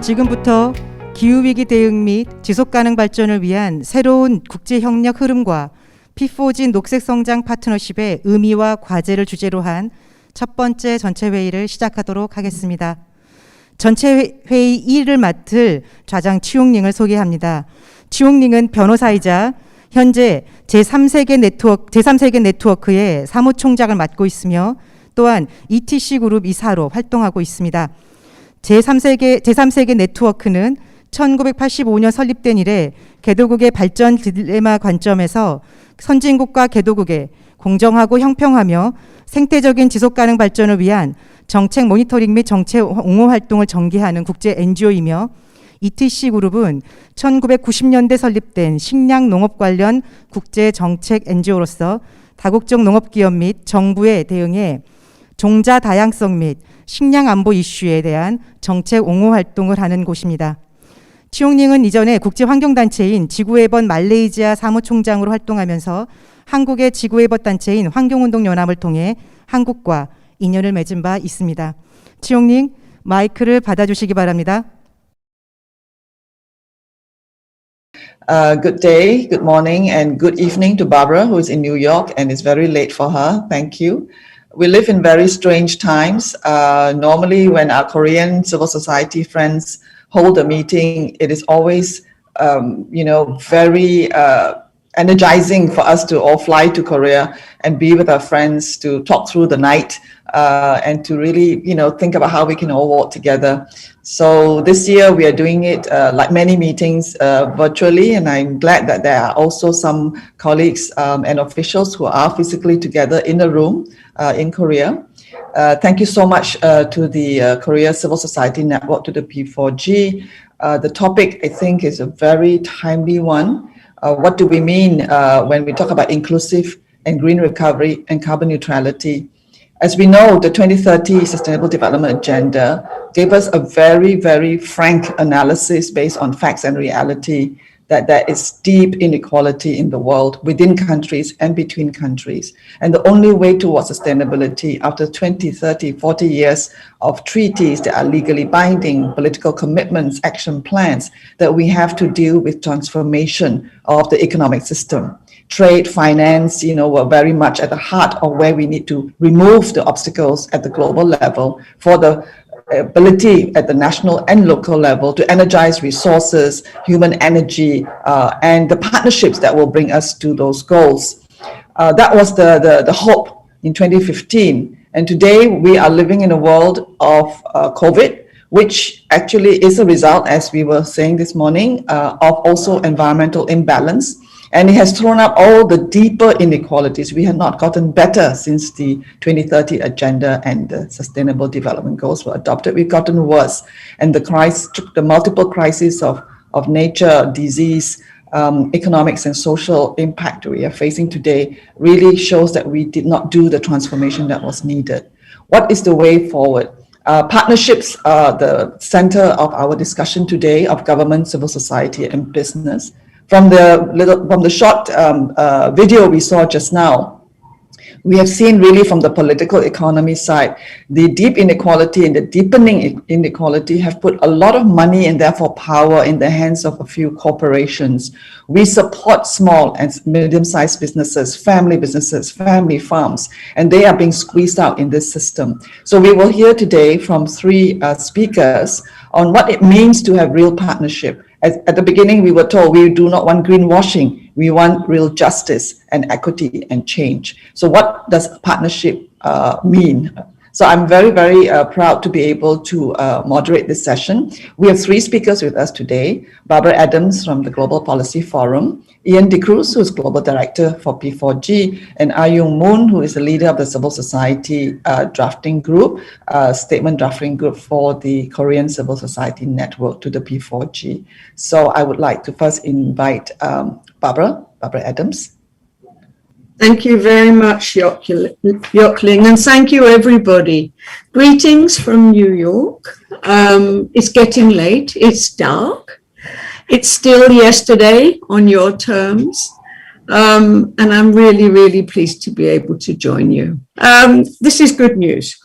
지금부터 기후위기대응 및 지속가능발전을 위한 새로운 국제협력 흐름과 P4G 녹색성장 파트너십의 의미와 과제를 주제로 한 첫 번째 전체회의를 시작하도록 하겠습니다. 전체회의 1을 맡을 좌장 치용링을 소개합니다. 치용링은 변호사이자 현재 제3세계 네트워크의 사무총장을 맡고 있으며 또한 ETC 그룹 이사로 활동하고 있습니다. 제3세계 네트워크는 1985년 설립된 이래 개도국의 발전 딜레마 관점에서 선진국과 개도국의 공정하고 형평하며 생태적인 지속가능 발전을 위한 정책 모니터링 및 정책 옹호 활동을 전개하는 국제 NGO이며 ETC 그룹은 1990년대 설립된 식량 농업 관련 국제 정책 NGO로서 다국적 농업기업 및 정부의 대응에 종자 다양성 및 식량 안보 이슈에 대한 정책 옹호 활동을 하는 곳입니다. 치용링은 이전에 국제환경단체인 지구외번 말레이시아 사무총장으로 활동하면서 한국의 지구외번 단체인 환경운동연합을 통해 한국과 인연을 맺은 바 있습니다. 치용링, 마이크를 받아주시기 바랍니다. Good day, good morning, and good evening to Barbara, who is in New York and is very late for her. Thank you. We live in very strange times. Normally, when our Korean civil society friends hold a meeting, it is always, very energizing for us to all fly to Korea and be with our friends to talk through the night and to really, think about how we can all work together. So this year we are doing it like many meetings virtually, and I'm glad that there are also some colleagues and officials who are physically together in a room in Korea. Thank you so much to the Korea Civil Society Network, to the P4G. The topic, I think, is a very timely one. What do we mean when we talk about inclusive and green recovery and carbon neutrality? As we know, the 2030 Sustainable Development Agenda gave us a very, very frank analysis based on facts and reality that there is deep inequality in the world within countries and between countries. And the only way towards sustainability after 20, 30, 40 years of treaties that are legally binding, political commitments, action plans, that we have to deal with transformation of the economic system. Trade, finance, were very much at the heart of where we need to remove the obstacles at the global level for the ability at the national and local level to energize resources, human energy, and the partnerships that will bring us to those goals. That was the hope in 2015. And today we are living in a world of COVID, which actually is a result, as we were saying this morning, of also environmental imbalance. And it has thrown up all the deeper inequalities. We have not gotten better since the 2030 agenda and the Sustainable Development Goals were adopted. We've gotten worse. And the multiple crises of nature, disease, economics and social impact we are facing today really shows that we did not do the transformation that was needed. What is the way forward? Partnerships are the center of our discussion today of government, civil society, and business. From the short video we saw just now, we have seen really from the political economy side, the deep inequality and the deepening inequality have put a lot of money and therefore power in the hands of a few corporations. We support small and medium-sized businesses, family farms, and they are being squeezed out in this system. So we will hear today from three speakers on what it means to have real partnership. At the beginning, we were told we do not want greenwashing. We want real justice and equity and change. So what does partnership mean? So I'm very, very proud to be able to moderate this session. We have three speakers with us today. Barbara Adams from the Global Policy Forum, Ian De Cruz, who is Global Director for P4G, and Ayung Moon, who is the leader of the Civil Society Drafting Group, Statement Drafting Group for the Korean Civil Society Network, to the P4G. So I would like to first invite Barbara Adams. Thank you very much, Yokling, and thank you, everybody. Greetings from New York. It's getting late. It's dark. It's still yesterday on your terms, and I'm really, really pleased to be able to join you. This is good news.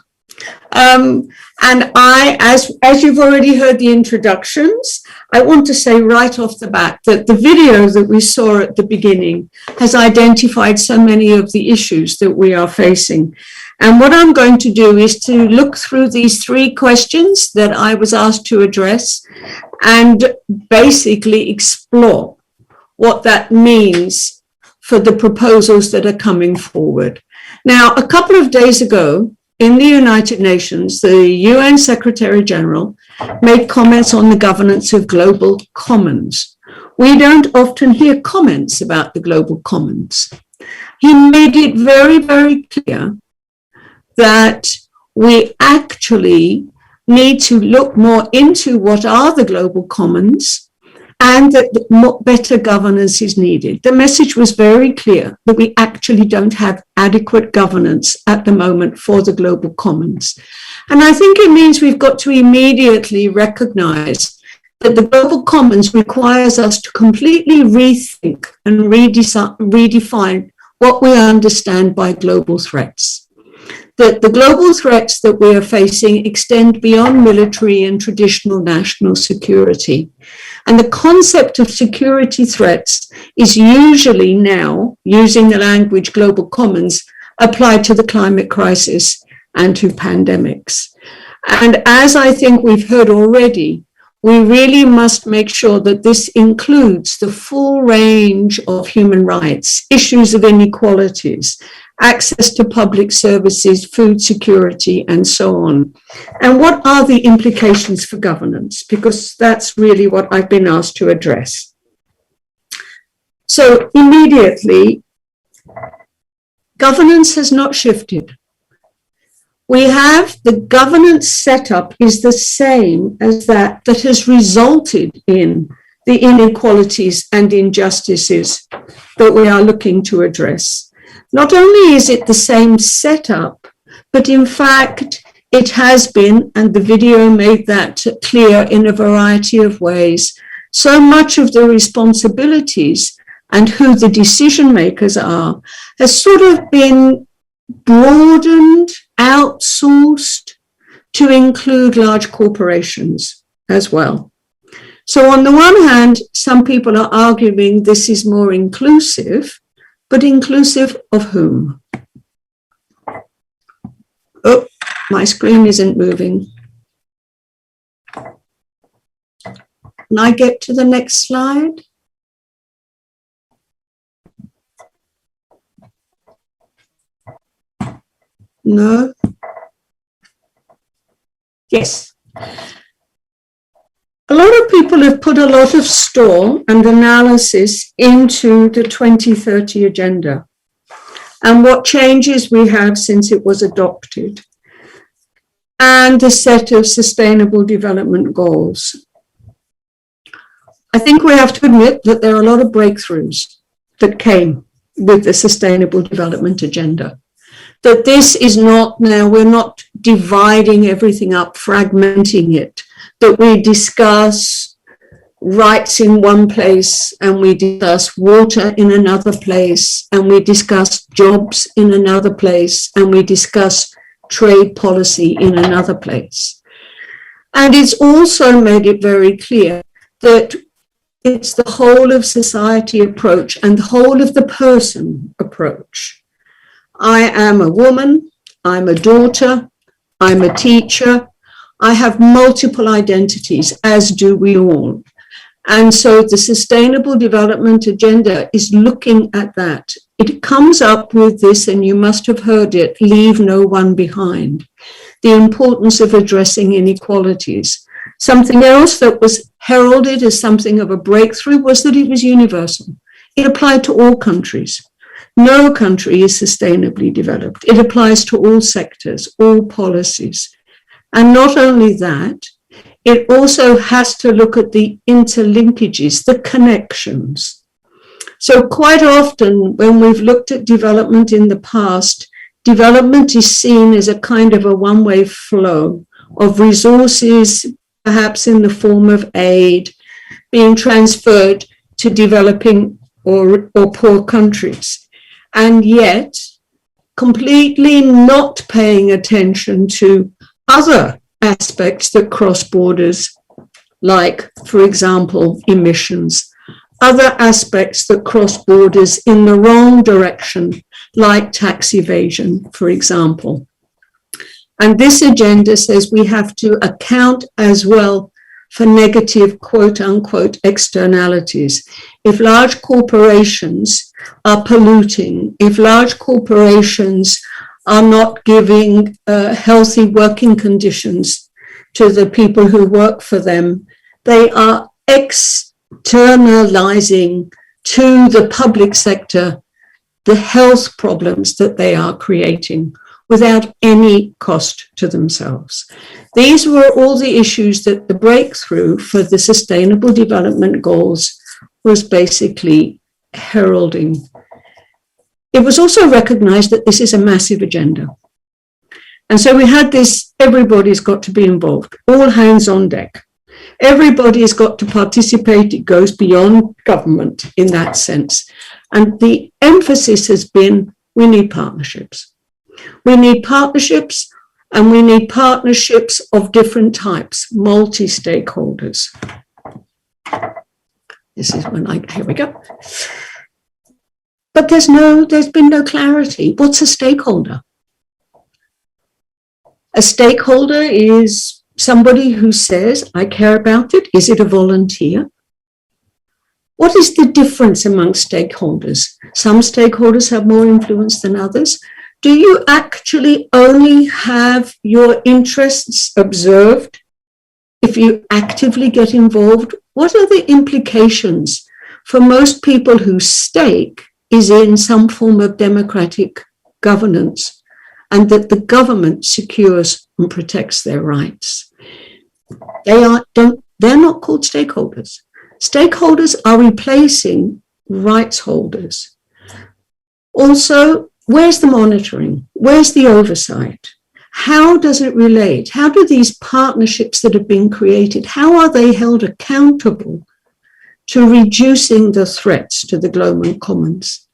And as you've already heard the introductions, I want to say right off the bat that the video that we saw at the beginning has identified so many of the issues that we are facing. And what I'm going to do is to look through these 3 questions that I was asked to address and basically explore what that means for the proposals that are coming forward. Now, a couple of days ago, in the United Nations, the UN Secretary General made comments on the governance of global commons. We don't often hear comments about the global commons. He made it very, very clear that we actually need to look more into what are the global commons and that better governance is needed. The message was very clear that we actually don't have adequate governance at the moment for the global commons. And I think it means we've got to immediately recognize that the global commons requires us to completely rethink and redefine what we understand by global threats. That the global threats that we are facing extend beyond military and traditional national security. And the concept of security threats is usually now, using the language global commons, applied to the climate crisis and to pandemics. And as I think we've heard already, we really must make sure that this includes the full range of human rights, issues of inequalities, access to public services, food security, and so on. And what are the implications for governance? Because that's really what I've been asked to address. So immediately, governance has not shifted. We have the governance setup is the same as that has resulted in the inequalities and injustices that we are looking to address. Not only is it the same setup, but in fact, it has been, and the video made that clear in a variety of ways, so much of the responsibilities and who the decision makers are has sort of been broadened, outsourced to include large corporations as well. So on the one hand, some people are arguing this is more inclusive, but inclusive of whom? Oh, my screen isn't moving. Can I get to the next slide? No? Yes. A lot of people have put a lot of store and analysis into the 2030 agenda and what changes we have since it was adopted and a set of sustainable development goals. I think we have to admit that there are a lot of breakthroughs that came with the sustainable development agenda. That this is not now, we're not dividing everything up, fragmenting it. That we discuss rights in one place and we discuss water in another place and we discuss jobs in another place and we discuss trade policy in another place. And it's also made it very clear that it's the whole of society approach and the whole of the person approach. I am a woman, I'm a daughter, I'm a teacher, I have multiple identities, as do we all. And so the Sustainable Development Agenda is looking at that. It comes up with this, and you must have heard it, leave no one behind. The importance of addressing inequalities. Something else that was heralded as something of a breakthrough was that it was universal. It applied to all countries. No country is sustainably developed. It applies to all sectors, all policies. And not only that, it also has to look at the interlinkages, the connections. So quite often when we've looked at development in the past, development is seen as a kind of a one-way flow of resources, perhaps in the form of aid, being transferred to developing or poor countries. And yet, completely not paying attention to other aspects that cross borders, like, for example, emissions, other aspects that cross borders in the wrong direction, like tax evasion, for example. And this agenda says we have to account as well for negative, quote unquote, externalities. If large corporations are polluting, if large corporations are not giving healthy working conditions to the people who work for them, they are externalizing to the public sector the health problems that they are creating without any cost to themselves. These were all the issues that the breakthrough for the Sustainable Development Goals was basically heralding. It was also recognized that this is a massive agenda. And so we had this, everybody's got to be involved, all hands on deck. Everybody has got to participate. It goes beyond government in that sense. And the emphasis has been, we need partnerships. We need partnerships, and we need partnerships of different types, multi-stakeholders. This is when here we go. But there's been no clarity. What's a stakeholder? A stakeholder is somebody who says, I care about it. Is it a volunteer? What is the difference among stakeholders? Some stakeholders have more influence than others. Do you actually only have your interests observed if you actively get involved? What are the implications for most people whose stake is in some form of democratic governance and that the government secures and protects their rights? They're not called stakeholders. Stakeholders are replacing rights holders. Also, where's the monitoring? Where's the oversight? How does it relate? How do these partnerships that have been created, how are they held accountable to reducing the threats to the global commons?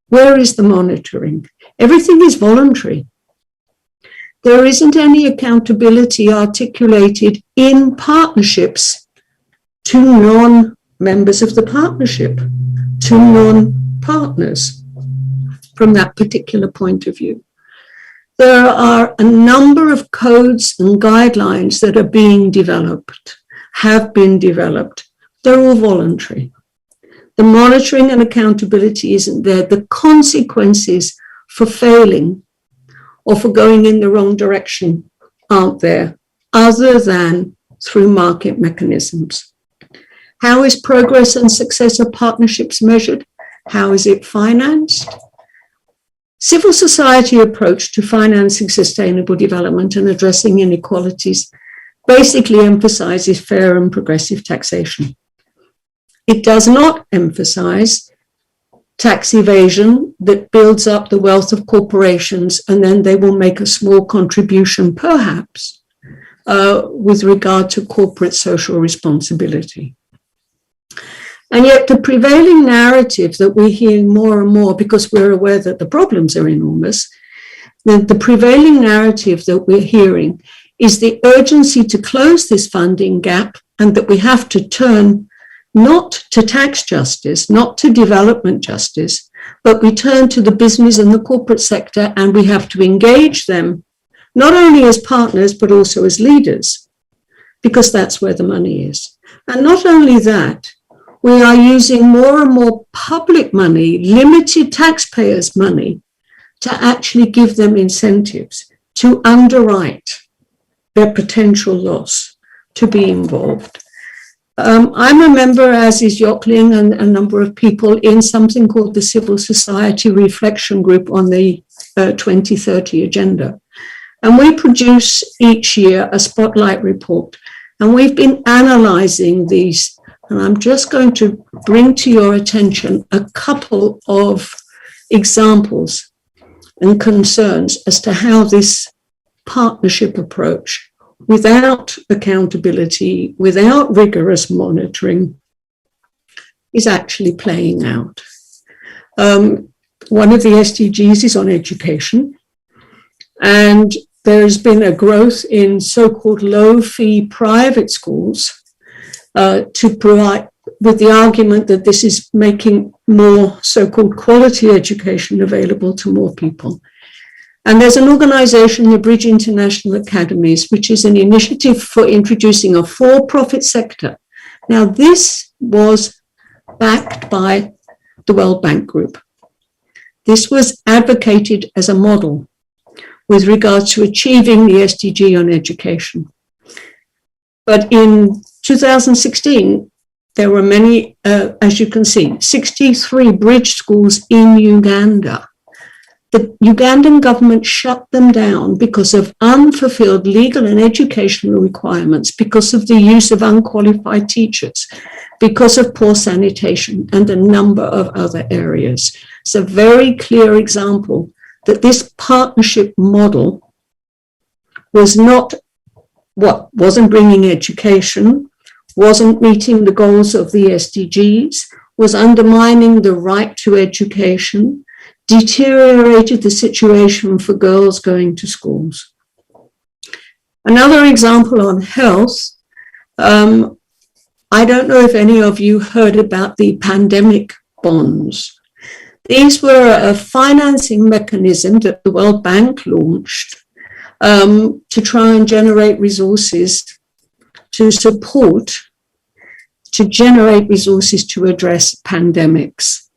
Where is the monitoring? Everything is voluntary. There isn't any accountability articulated in partnerships to non-members of the partnership, to non-partners from that particular point of view. There are a number of codes and guidelines that are being developed, have been developed. They're all voluntary. The monitoring and accountability isn't there. The consequences for failing or for going in the wrong direction aren't there, other than through market mechanisms. How is progress and success of partnerships measured? How is it financed? Civil society approach to financing sustainable development and addressing inequalities basically emphasizes fair and progressive taxation. It does not emphasize tax evasion that builds up the wealth of corporations and then they will make a small contribution, perhaps, with regard to corporate social responsibility. And yet the prevailing narrative that we're hearing more and more, because we're aware that the problems are enormous, the prevailing narrative that we're hearing is the urgency to close this funding gap and that we have to turn not to tax justice, not to development justice, but we turn to the business and the corporate sector and we have to engage them, not only as partners, but also as leaders, because that's where the money is. And not only that, we are using more and more public money, limited taxpayers' money, to actually give them incentives to underwrite their potential loss, to be involved. I'm a member, as is Jockling and a number of people, in something called the Civil Society Reflection Group on the 2030 Agenda. And we produce each year a spotlight report. And we've been analysing these. And I'm just going to bring to your attention a couple of examples and concerns as to how this partnership approach, without accountability, without rigorous monitoring, is actually playing out. one of the SDGs is on education. And there's been a growth in so-called low-fee private schools to provide, with the argument that this is making more so-called quality education available to more people. And there's an organization, the Bridge International Academies, which is an initiative for introducing a for-profit sector. Now, this was backed by the World Bank Group. This was advocated as a model with regards to achieving the SDG on education. But in 2016, there were many, as you can see, 63 bridge schools in Uganda. The Ugandan government shut them down because of unfulfilled legal and educational requirements, because of the use of unqualified teachers, because of poor sanitation, and a number of other areas. It's a very clear example that this partnership model was not what wasn't bringing education, wasn't meeting the goals of the SDGs, was undermining the right to education, deteriorated the situation for girls going to schools. Another example on health, I don't know if any of you heard about the pandemic bonds. These were a financing mechanism that the World Bank launched to try and generate resources to support, to generate resources to address pandemics.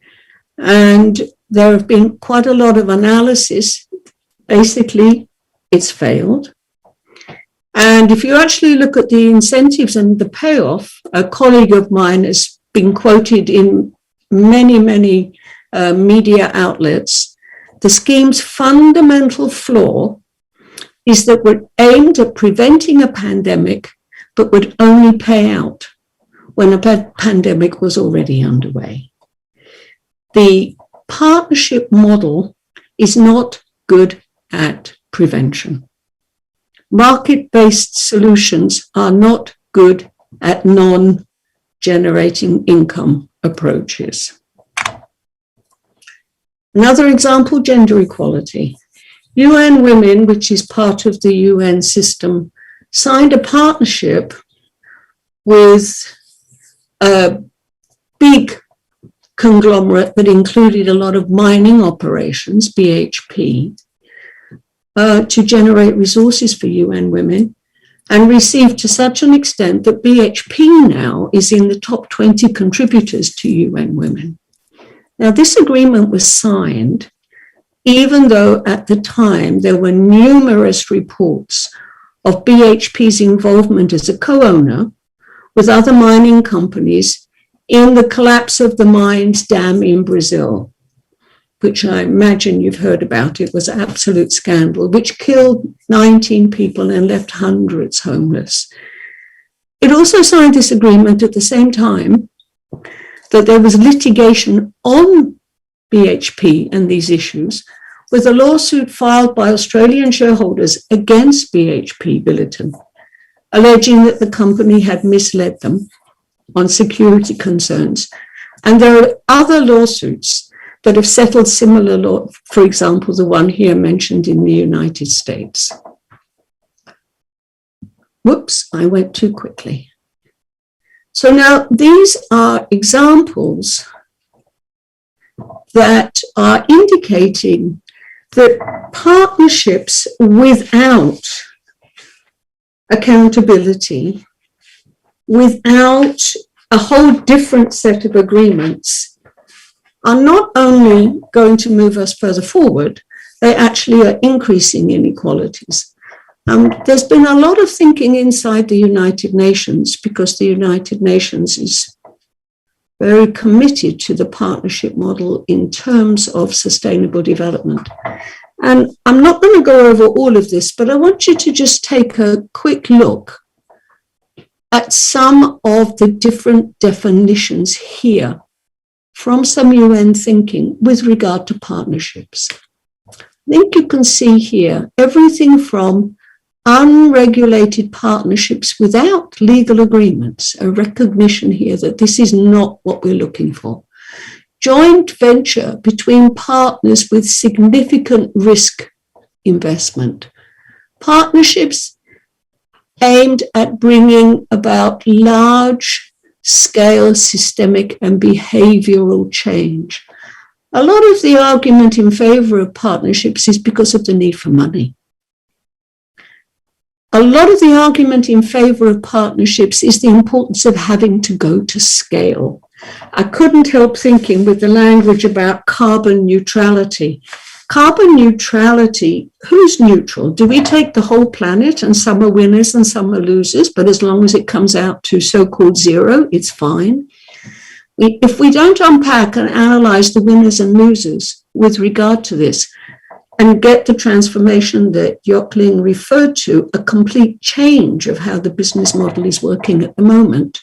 And there have been quite a lot of analysis. Basically, it's failed. And if you actually look at the incentives and the payoff, a colleague of mine has been quoted in many media outlets. The scheme's fundamental flaw is that we're aimed at preventing a pandemic, but would only pay out when a pandemic was already underway. The partnership model is not good at prevention. Market-based solutions are not good at non-generating income approaches. Another example, gender equality. UN Women, which is part of the UN system, signed a partnership with a big conglomerate that included a lot of mining operations, BHP, to generate resources for UN Women, and received to such an extent that BHP now is in the top 20 contributors to UN Women. Now, this agreement was signed even though at the time there were numerous reports of BHP's involvement as a co-owner with other mining companies in the collapse of the mines dam in Brazil, which I imagine you've heard about. It was an absolute scandal, which killed 19 people and left hundreds homeless. It also signed this agreement at the same time that there was litigation on BHP and these issues, with a lawsuit filed by Australian shareholders against BHP Billiton, alleging that the company had misled them on security concerns. And there are other lawsuits that have settled similar law, for example, the one here mentioned in the United States. Whoops, I went too quickly. So now these are examples that are indicating that partnerships without accountability, without a whole different set of agreements, are not only going to move us further forward, they actually are increasing inequalities. There's been a lot of thinking inside the United Nations, because the United Nations is very committed to the partnership model in terms of sustainable development. And I'm not going to go over all of this, but I want you to just take a quick look at some of the different definitions here from some UN thinking with regard to partnerships. I think you can see here everything from unregulated partnerships without legal agreements, a recognition here that this is not what we're looking for. joint venture between partners with significant risk investment. Partnerships aimed at bringing about large-scale systemic and behavioral change. A lot of the argument in favor of partnerships is because of the need for money. A lot of the argument in favor of partnerships is the importance of having to go to scale. I couldn't help thinking with the language about carbon neutrality. Carbon neutrality, who's neutral? Do we take the whole planet and some are winners and some are losers, but as long as it comes out to so-called zero, it's fine? If we don't unpack and analyze the winners and losers with regard to this and get the transformation that Yokling referred to, a complete change of how the business model is working at the moment,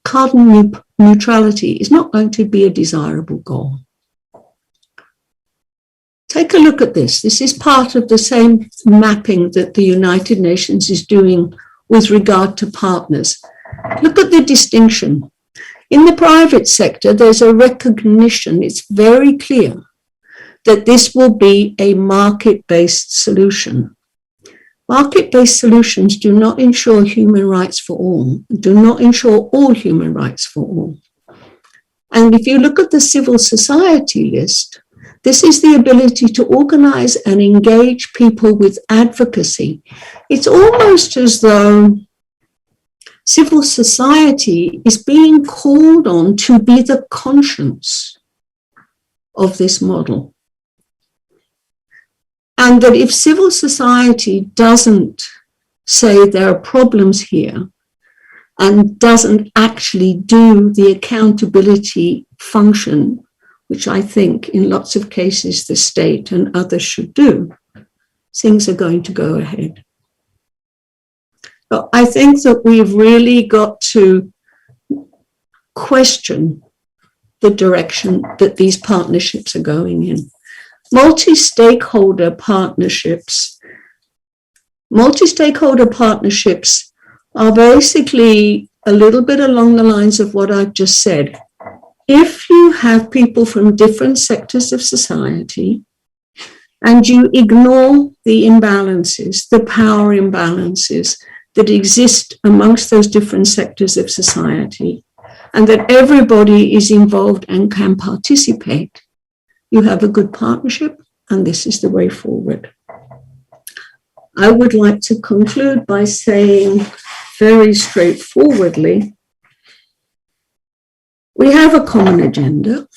carbon neutrality is not going to be a desirable goal. Take a look at this. This is part of the same mapping that the United Nations is doing with regard to partners. Look at the distinction. In the private sector, there's a recognition, it's very clear, that this will be a market-based solution. Market-based solutions do not ensure human rights for all, do not ensure all human rights for all. And if you look at the civil society list, this is the ability to organize and engage people with advocacy. It's almost as though civil society is being called on to be the conscience of this model. And that if civil society doesn't say there are problems here and doesn't actually do the accountability function, which I think in lots of cases the state and others should do, things are going to go ahead. But I think that we've really got to question the direction that these partnerships are going in. Multi-stakeholder partnerships are basically a little bit along the lines of what I've just said. If you have people from different sectors of society and you ignore the imbalances, the power imbalances that exist amongst those different sectors of society, and that everybody is involved and can participate, you have a good partnership, and this is the way forward. I would like to conclude by saying very straightforwardly, we have a common agenda,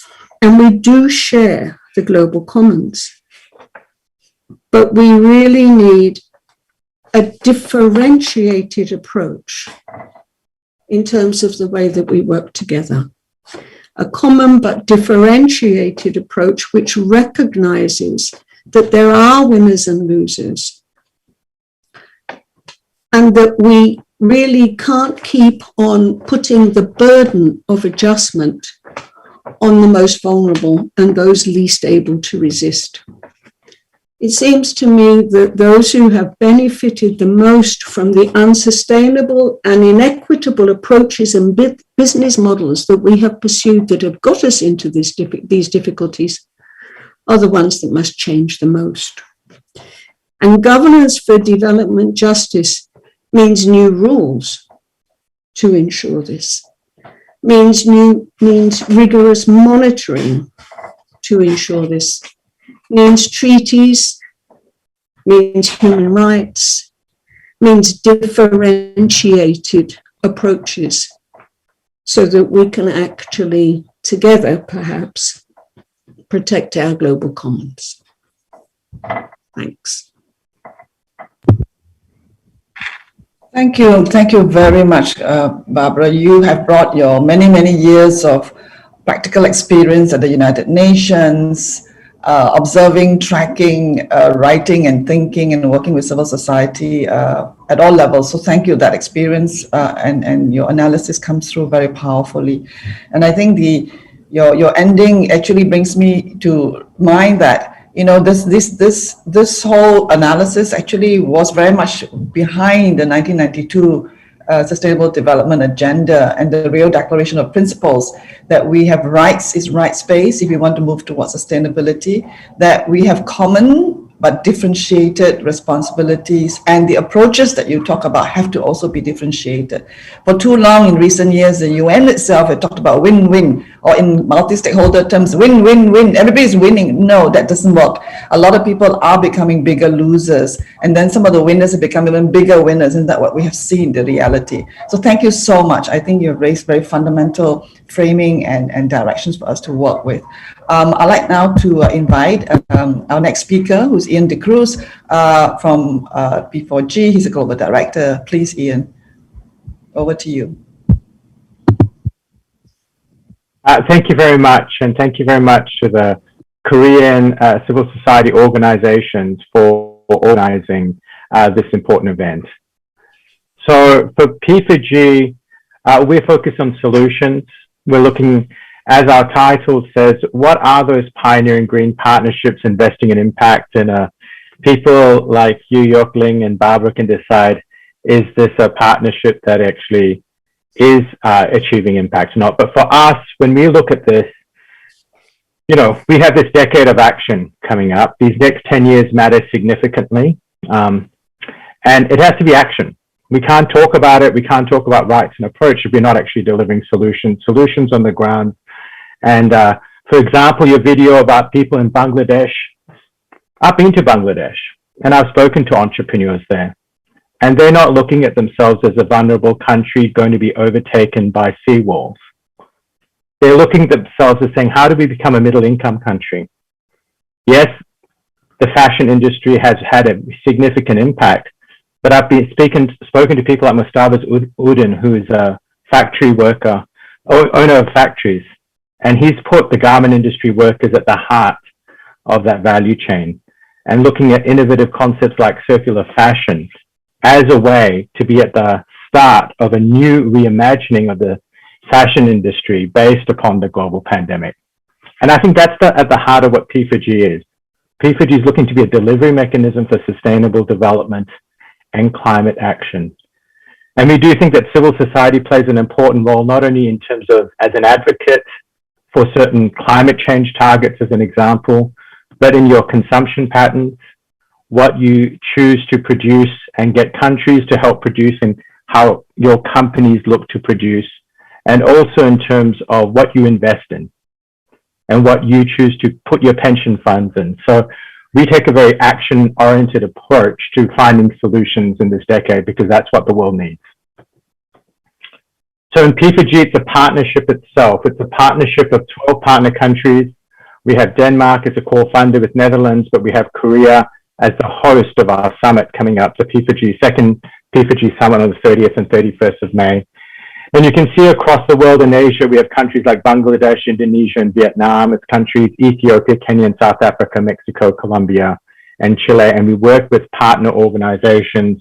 and we do share the global commons, but we really need a differentiated approach in terms of the way that we work together. A common but differentiated approach which recognizes that there are winners and losers, and that we really can't keep on putting the burden of adjustment on the most vulnerable and those least able to resist. It seems to me that those who have benefited the most from the unsustainable and inequitable approaches and business models that we have pursued that have got us into these difficulties are the ones that must change the most. And governance for development justice means new rules to ensure this, means rigorous monitoring to ensure this, means treaties, means human rights, means differentiated approaches so that we can actually together perhaps protect our global commons. Thanks. Thank you very much, Barbara. You have brought your many years of practical experience at the United Nations, observing, tracking, writing and thinking and working with civil society at all levels. So thank you. That experience and your analysis comes through very powerfully. And I think your ending actually brings me to mind that, you know, this whole analysis actually was very much behind the 1992 Sustainable Development Agenda and the Rio Declaration of Principles, that we have rights is rights-based if we want to move towards sustainability, that we have common but differentiated responsibilities, and the approaches that you talk about have to also be differentiated. For too long in recent years, the UN itself had talked about win-win, or in multi-stakeholder terms, win-win-win, everybody's winning. No, that doesn't work. A lot of people are becoming bigger losers, and then some of the winners have become even bigger winners. Isn't that what we have seen, the reality? So thank you so much. I think you've raised very fundamental framing and directions for us to work with. I'd like now to invite our next speaker, who's Ian De Cruz from P4G. He's a global director. Please, Ian, over to you. Thank you very much, and thank you very much to the Korean civil society organizations for organizing this important event. So for P4G, we're focused on solutions. We're looking, as our title says, what are those pioneering green partnerships investing in impact? And people like you, Yok-Ling, and Barbara can decide, is this a partnership that actually is achieving impact or not? But for us, when we look at this, you know, we have this decade of action coming up. These next 10 years matter significantly. And it has to be action. We can't talk about it. We can't talk about rights and approach if we're not actually delivering solutions on the ground. And for example, your video about people in Bangladesh, I've been to Bangladesh and I've spoken to entrepreneurs there, and they're not looking at themselves as a vulnerable country going to be overtaken by seawalls. They're looking at themselves as saying, how do we become a middle income country? Yes, the fashion industry has had a significant impact, but I've been spoken to people like Mustafa Udin, who is a factory worker, owner of factories, and he's put the garment industry workers at the heart of that value chain, and looking at innovative concepts like circular fashion as a way to be at the start of a new reimagining of the fashion industry based upon the global pandemic. And I think that's at the heart of what P4G is. P4G is looking to be a delivery mechanism for sustainable development and climate action. And we do think that civil society plays an important role, not only in terms of as an advocate for certain climate change targets, as an example, but in your consumption patterns, what you choose to produce and get countries to help produce, and how your companies look to produce, and also in terms of what you invest in and what you choose to put your pension funds in. So we take a very action-oriented approach to finding solutions in this decade, because that's what the world needs. So in P4G, it's a partnership itself. It's a partnership of 12 partner countries. We have Denmark as a core funder with Netherlands, but we have Korea as the host of our summit coming up, the P4G, second P4G summit on the 30th and 31st of May. And you can see across the world in Asia, we have countries like Bangladesh, Indonesia, and Vietnam. It's countries Ethiopia, Kenya, and South Africa, Mexico, Colombia, and Chile. And we work with partner organizations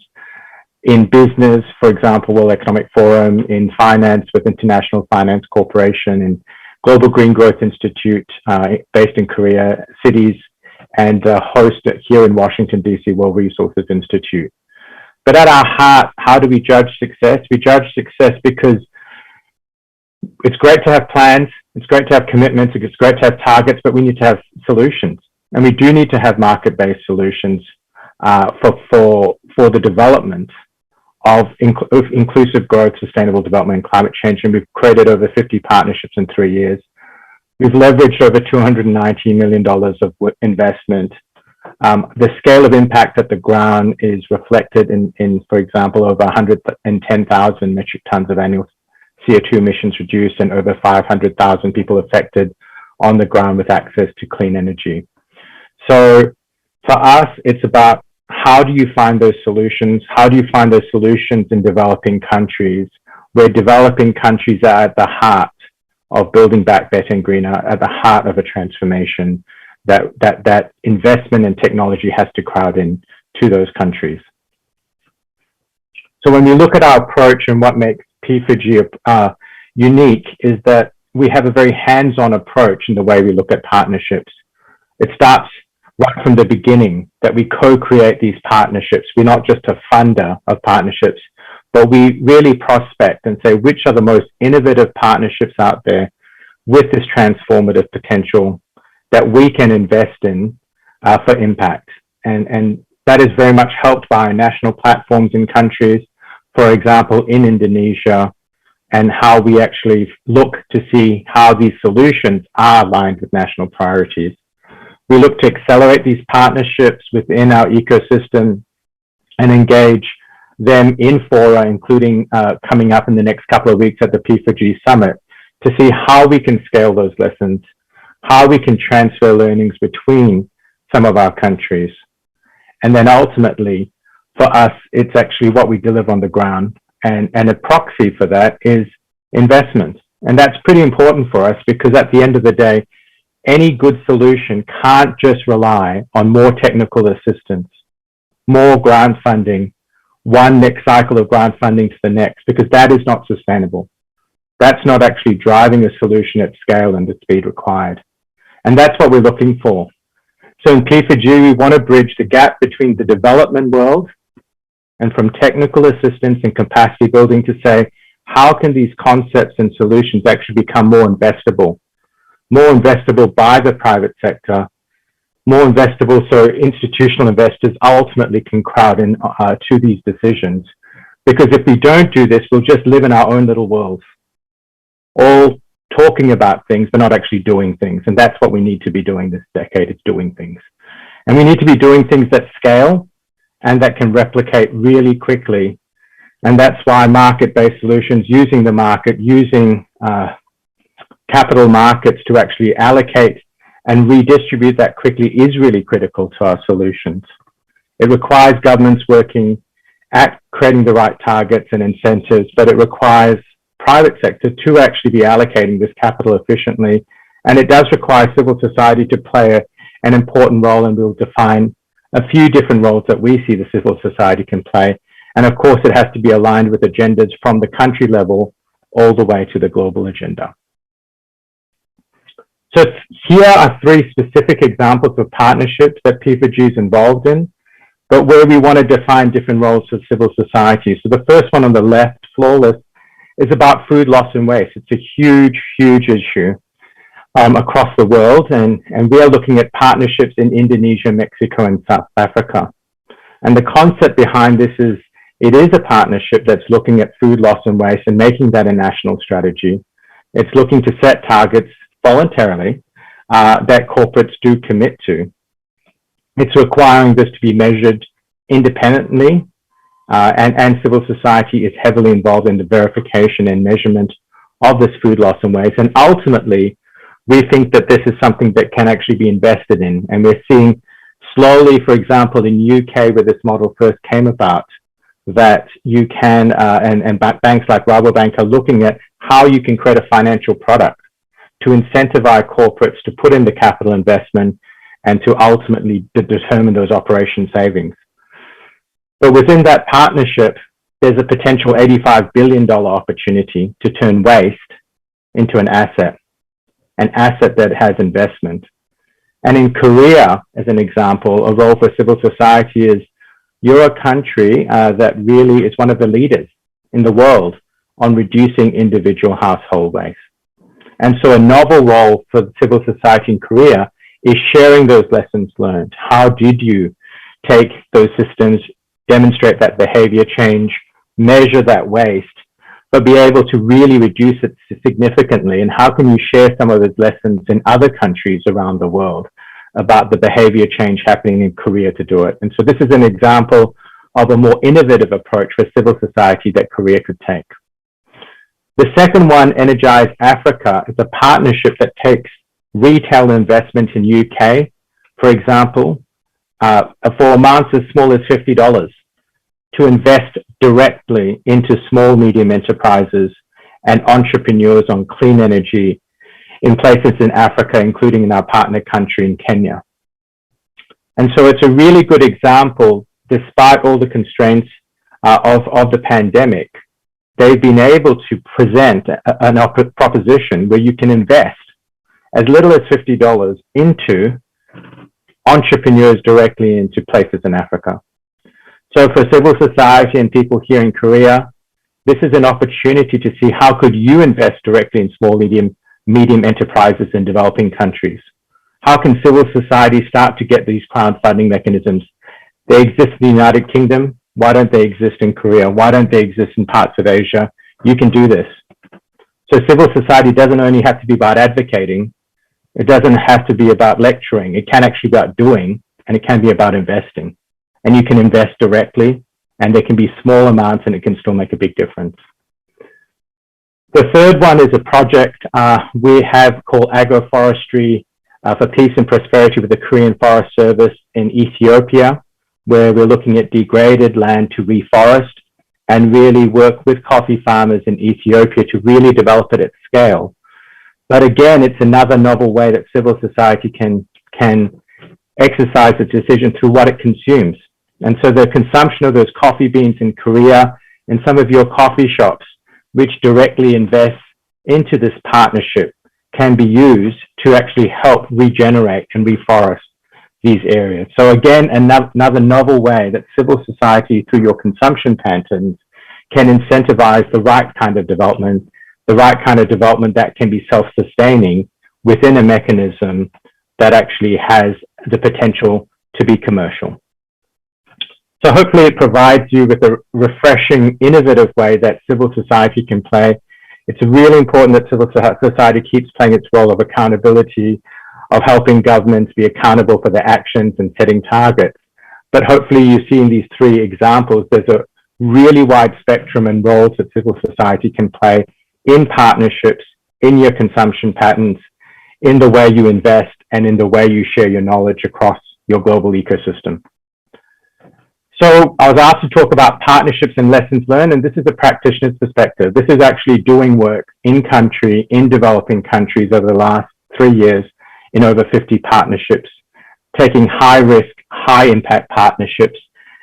in business, for example, World Economic Forum, in finance with International Finance Corporation, in Global Green Growth Institute, based in Korea, cities, and host here in Washington, D.C., World Resources Institute. But at our heart, how do we judge success? We judge success because it's great to have plans, it's great to have commitments, it's great to have targets, but we need to have solutions. And we do need to have market-based solutions for the development of inclusive growth, sustainable development, and climate change. And we've created over 50 partnerships in 3 years. We've leveraged over $290 million of investment. The scale of impact at the ground is reflected in, for example, over 110,000 metric tons of annual CO2 emissions reduced, and over 500,000 people affected on the ground with access to clean energy. So for us, it's about, how do you find those solutions? How do you find those solutions in developing countries, where developing countries are at the heart of building back better and greener, at the heart of a transformation that investment and technology has to crowd in to those countries. So when we look at our approach, and what makes P4G unique, is that we have a very hands-on approach in the way we look at partnerships. It starts right from the beginning, that we co-create these partnerships. We're not just a funder of partnerships, but we really prospect and say which are the most innovative partnerships out there with this transformative potential that we can invest in for impact. And that is very much helped by national platforms in countries, for example, in Indonesia, and how we actually look to see how these solutions are aligned with national priorities. We look to accelerate these partnerships within our ecosystem and engage them in fora, including coming up in the next couple of weeks at the P4G summit, to see how we can scale those lessons, how we can transfer learnings between some of our countries. And then ultimately, for us, it's actually what we deliver on the ground. And a proxy for that is investment. And that's pretty important for us because at the end of the day, any good solution can't just rely on more technical assistance, more grant funding, one next cycle of grant funding to the next, because that is not sustainable. That's not actually driving a solution at scale and the speed required. And that's what we're looking for. So in P4G, we want to bridge the gap between the development world and from technical assistance and capacity building to say, how can these concepts and solutions actually become more investable by the private sector, more investable so institutional investors ultimately can crowd in to these decisions. Because if we don't do this, we'll just live in our own little worlds, all talking about things, but not actually doing things. And that's what we need to be doing this decade, is doing things. And we need to be doing things that scale and that can replicate really quickly. And that's why market-based solutions, using the market, using capital markets to actually allocate and redistribute that quickly is really critical to our solutions. It requires governments working at creating the right targets and incentives, but it requires private sector to actually be allocating this capital efficiently. And it does require civil society to play an important role, and we'll define a few different roles that we see the civil society can play. And of course, it has to be aligned with agendas from the country level all the way to the global agenda. So here are three specific examples of partnerships that P4G is involved in, but where we want to define different roles of civil society. So the first one on the left, flawless, is about food loss and waste. It's a huge, huge issue across the world, and we are looking at partnerships in Indonesia, Mexico, and South Africa. And the concept behind this is, it is a partnership that's looking at food loss and waste and making that a national strategy. It's looking to set targets voluntarily that corporates do commit to. It's requiring this to be measured independently, and civil society is heavily involved in the verification and measurement of this food loss and waste. And ultimately, we think that this is something that can actually be invested in. And we're seeing slowly, for example, in UK, where this model first came about, that you can, and banks like Rabobank are looking at how you can create a financial product to incentivize corporates to put in the capital investment and to ultimately determine those operation savings. But within that partnership, there's a potential $85 billion opportunity to turn waste into an asset that has investment. And in Korea, as an example, a role for civil society is, you're a country that really is one of the leaders in the world on reducing individual household waste. And so a novel role for civil society in Korea is sharing those lessons learned. How did you take those systems, demonstrate that behavior change, measure that waste, but be able to really reduce it significantly? And how can you share some of those lessons in other countries around the world about the behavior change happening in Korea to do it? And so this is an example of a more innovative approach for civil society that Korea could take. The second one, Energize Africa, is a partnership that takes retail investment in UK, for example, for amounts as small as $50 to invest directly into small, medium enterprises and entrepreneurs on clean energy in places in Africa, including in our partner country in Kenya. And so it's a really good example, despite all the constraints of the pandemic, they've been able to present a proposition where you can invest as little as $50 into entrepreneurs directly into places in Africa. So for civil society and people here in Korea, this is an opportunity to see how could you invest directly in small, medium enterprises in developing countries. How can civil society start to get these crowdfunding mechanisms? They exist in the United Kingdom. Why don't they exist in Korea? Why don't they exist in parts of Asia? You can do this. So civil society doesn't only have to be about advocating. It doesn't have to be about lecturing. It can actually be about doing, and it can be about investing. And you can invest directly, and there can be small amounts, and it can still make a big difference. The third one is a project we have called Agroforestry for Peace and Prosperity with the Korean Forest Service in Ethiopia, where we're looking at degraded land to reforest and really work with coffee farmers in Ethiopia to really develop it at scale. But again, it's another novel way that civil society can exercise its decision through what it consumes. And so the consumption of those coffee beans in Korea and some of your coffee shops, which directly invest into this partnership, can be used to actually help regenerate and reforest these areas. So again, another novel way that civil society, through your consumption patterns, can incentivize the right kind of development, that can be self-sustaining within a mechanism that actually has the potential to be commercial. So hopefully it provides you with a refreshing, innovative way that civil society can play. It's really important that civil society keeps playing its role of accountability, of helping governments be accountable for their actions and setting targets. But hopefully you see in these three examples, there's a really wide spectrum and roles that civil society can play in partnerships, in your consumption patterns, in the way you invest, and in the way you share your knowledge across your global ecosystem. So I was asked to talk about partnerships and lessons learned, and this is a practitioner's perspective. This is actually doing work in country, in developing countries over the last 3 years in over 50 partnerships, taking high risk, high impact partnerships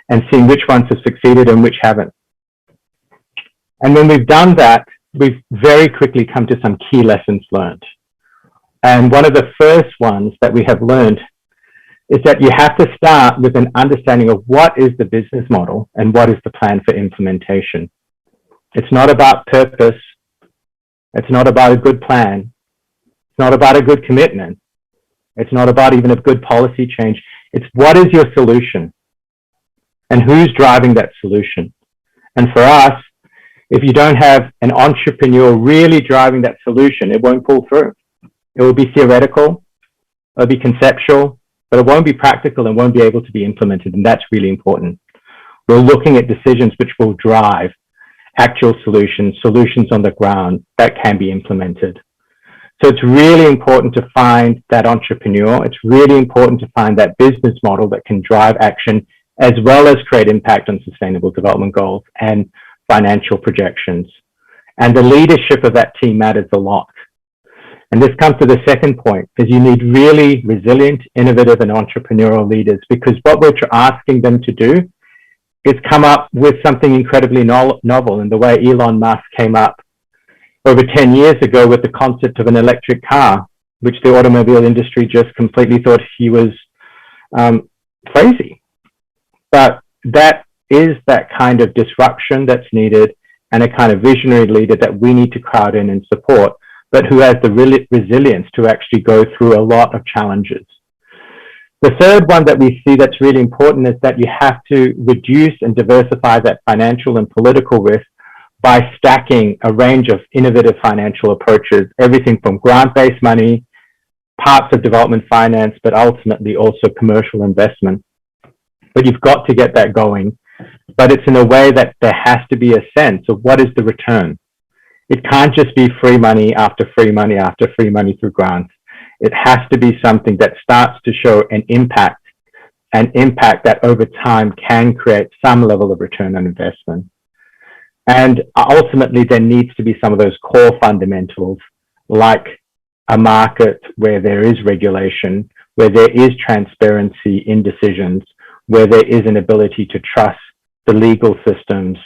and seeing which ones have succeeded and which haven't. And when we've done that, we've very quickly come to some key lessons learned. And one of the first ones that we have learned is that you have to start with an understanding of what is the business model and what is the plan for implementation. It's not about purpose. It's not about a good plan. It's not about a good commitment. It's not about even a good policy change. It's what is your solution and who's driving that solution. And for us, if you don't have an entrepreneur really driving that solution, it won't pull through. It will be theoretical, it'll be conceptual, but it won't be practical and won't be able to be implemented. And that's really important. We're looking at decisions which will drive actual solutions on the ground that can be implemented. So it's really important to find that entrepreneur. It's really important to find that business model that can drive action as well as create impact on sustainable development goals and financial projections. And the leadership of that team matters a lot. And this comes to the second point, is you need really resilient, innovative, and entrepreneurial leaders, because what we're asking them to do is come up with something incredibly novel in the way Elon Musk came up over 10 years ago with the concept of an electric car, which the automobile industry just completely thought he was crazy. But that is that kind of disruption that's needed and a kind of visionary leader that we need to crowd in and support, but who has the resilience to actually go through a lot of challenges. The third one that we see that's really important is that you have to reduce and diversify that financial and political risk by stacking a range of innovative financial approaches, everything from grant-based money, parts of development finance, but ultimately also commercial investment. But you've got to get that going. But it's in a way that there has to be a sense of what is the return. It can't just be free money after free money after free money through grants. It has to be something that starts to show an impact that over time can create some level of return on investment. And ultimately, there needs to be some of those core fundamentals, like a market where there is regulation, where there is transparency in decisions, where there is an ability to trust the legal systems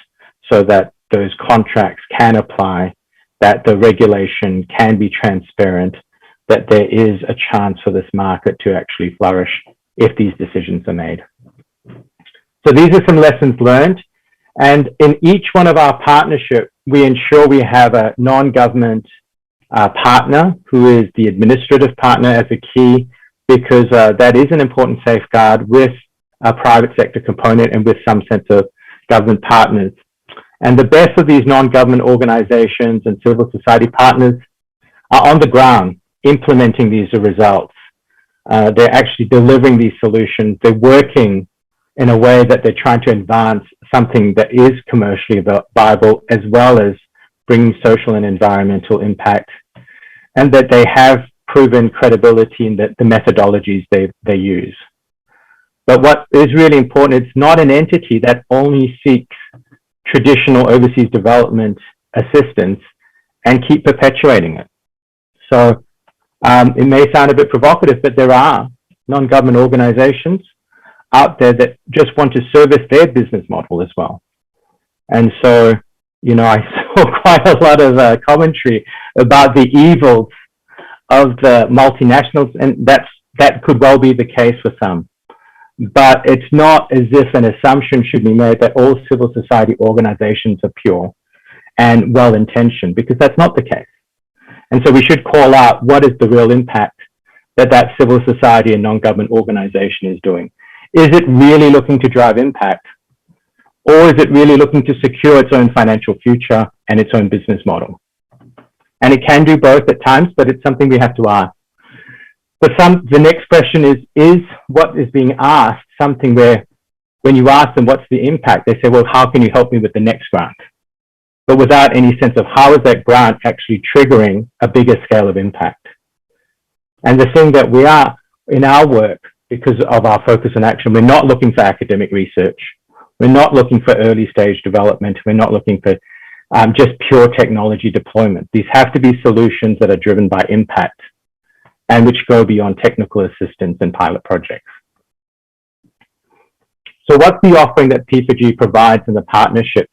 so that those contracts can apply, that the regulation can be transparent, that there is a chance for this market to actually flourish if these decisions are made. So these are some lessons learned. And in each one of our partnerships, we ensure we have a non-government partner who is the administrative partner as a key, because that is an important safeguard with a private sector component and with some sense of government partners. And the best of these non-government organizations and civil society partners are on the ground implementing these results. They're actually delivering these solutions. They're working in a way that they're trying to advance something that is commercially viable, as well as bringing social and environmental impact, and that they have proven credibility in the methodologies they use. But what is really important, it's not an entity that only seeks traditional overseas development assistance and keep perpetuating it. So it may sound a bit provocative, but there are non-government organizations out there that just want to service their business model as well. And so, you know, I saw quite a lot of commentary about the evils of the multinationals, and that could well be the case for some. But it's not as if an assumption should be made that all civil society organizations are pure and well-intentioned, because that's not the case. And so we should call out what is the real impact that civil society and non-government organization is doing. Is it really looking to drive impact? Or is it really looking to secure its own financial future and its own business model? And it can do both at times, but it's something we have to ask. The next question is what is being asked something where when you ask them what's the impact, they say, well, how can you help me with the next grant? But without any sense of how is that grant actually triggering a bigger scale of impact. And the thing that we are in our work, because of our focus on action, we're not looking for academic research. We're not looking for early stage development. We're not looking for just pure technology deployment. These have to be solutions that are driven by impact and which go beyond technical assistance and pilot projects. So what's the offering that P4G provides in the partnerships?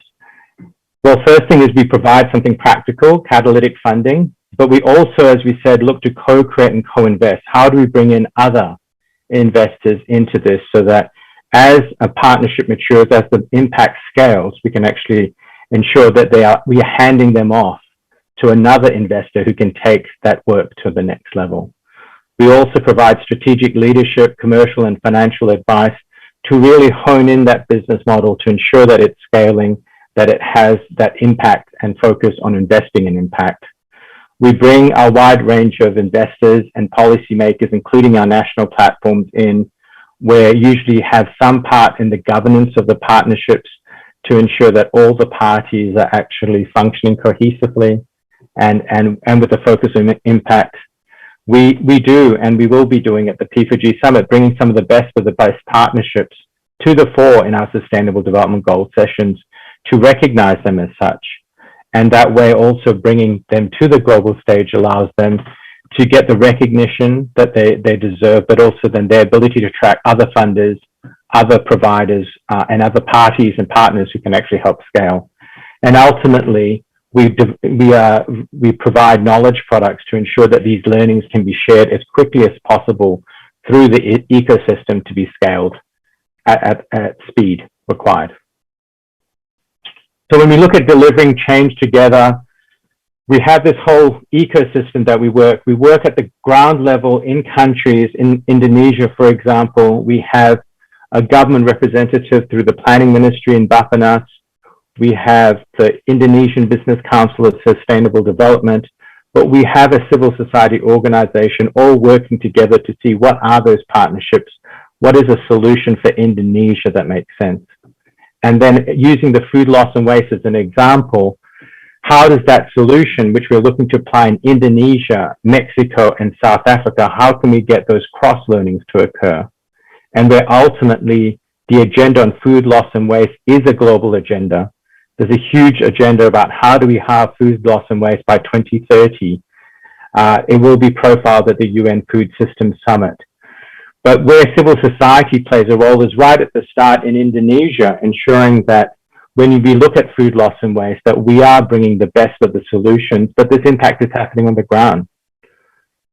Well, first thing is we provide something practical, catalytic funding, but we also, as we said, look to co-create and co-invest. How do we bring in other investors into this so that as a partnership matures, as the impact scales, we can actually ensure that we are handing them off to another investor who can take that work to the next level. We also provide strategic leadership, commercial and financial advice to really hone in that business model to ensure that it's scaling, that it has that impact and focus on investing in impact. We bring a wide range of investors and policymakers, including our national platforms, in where usually have some part in the governance of the partnerships to ensure that all the parties are actually functioning cohesively and with a focus on impact. We do, and we will be doing at the P4G Summit, bringing some of the best partnerships to the fore in our Sustainable Development Goals sessions to recognize them as such. And that way also bringing them to the global stage allows them to get the recognition that they deserve, but also then their ability to track other funders, other providers, and other parties and partners who can actually help scale. And ultimately, we provide knowledge products to ensure that these learnings can be shared as quickly as possible through the ecosystem to be scaled at speed required. So when we look at delivering change together, we have this whole ecosystem that we work at the ground level in countries. In Indonesia, for example, we have a government representative through the planning ministry in Bappenas. We have the Indonesian Business Council of Sustainable Development, but we have a civil society organization all working together to see what are those partnerships, what is a solution for Indonesia that makes sense. And then using the food loss and waste as an example, how does that solution, which we're looking to apply in Indonesia, Mexico, and South Africa, how can we get those cross learnings to occur? And where ultimately the agenda on food loss and waste is a global agenda. There's a huge agenda about how do we halve food loss and waste by 2030. It will be profiled at the UN Food Systems Summit. But where civil society plays a role is right at the start in Indonesia, ensuring that when we look at food loss and waste, that we are bringing the best of the solutions, but this impact is happening on the ground.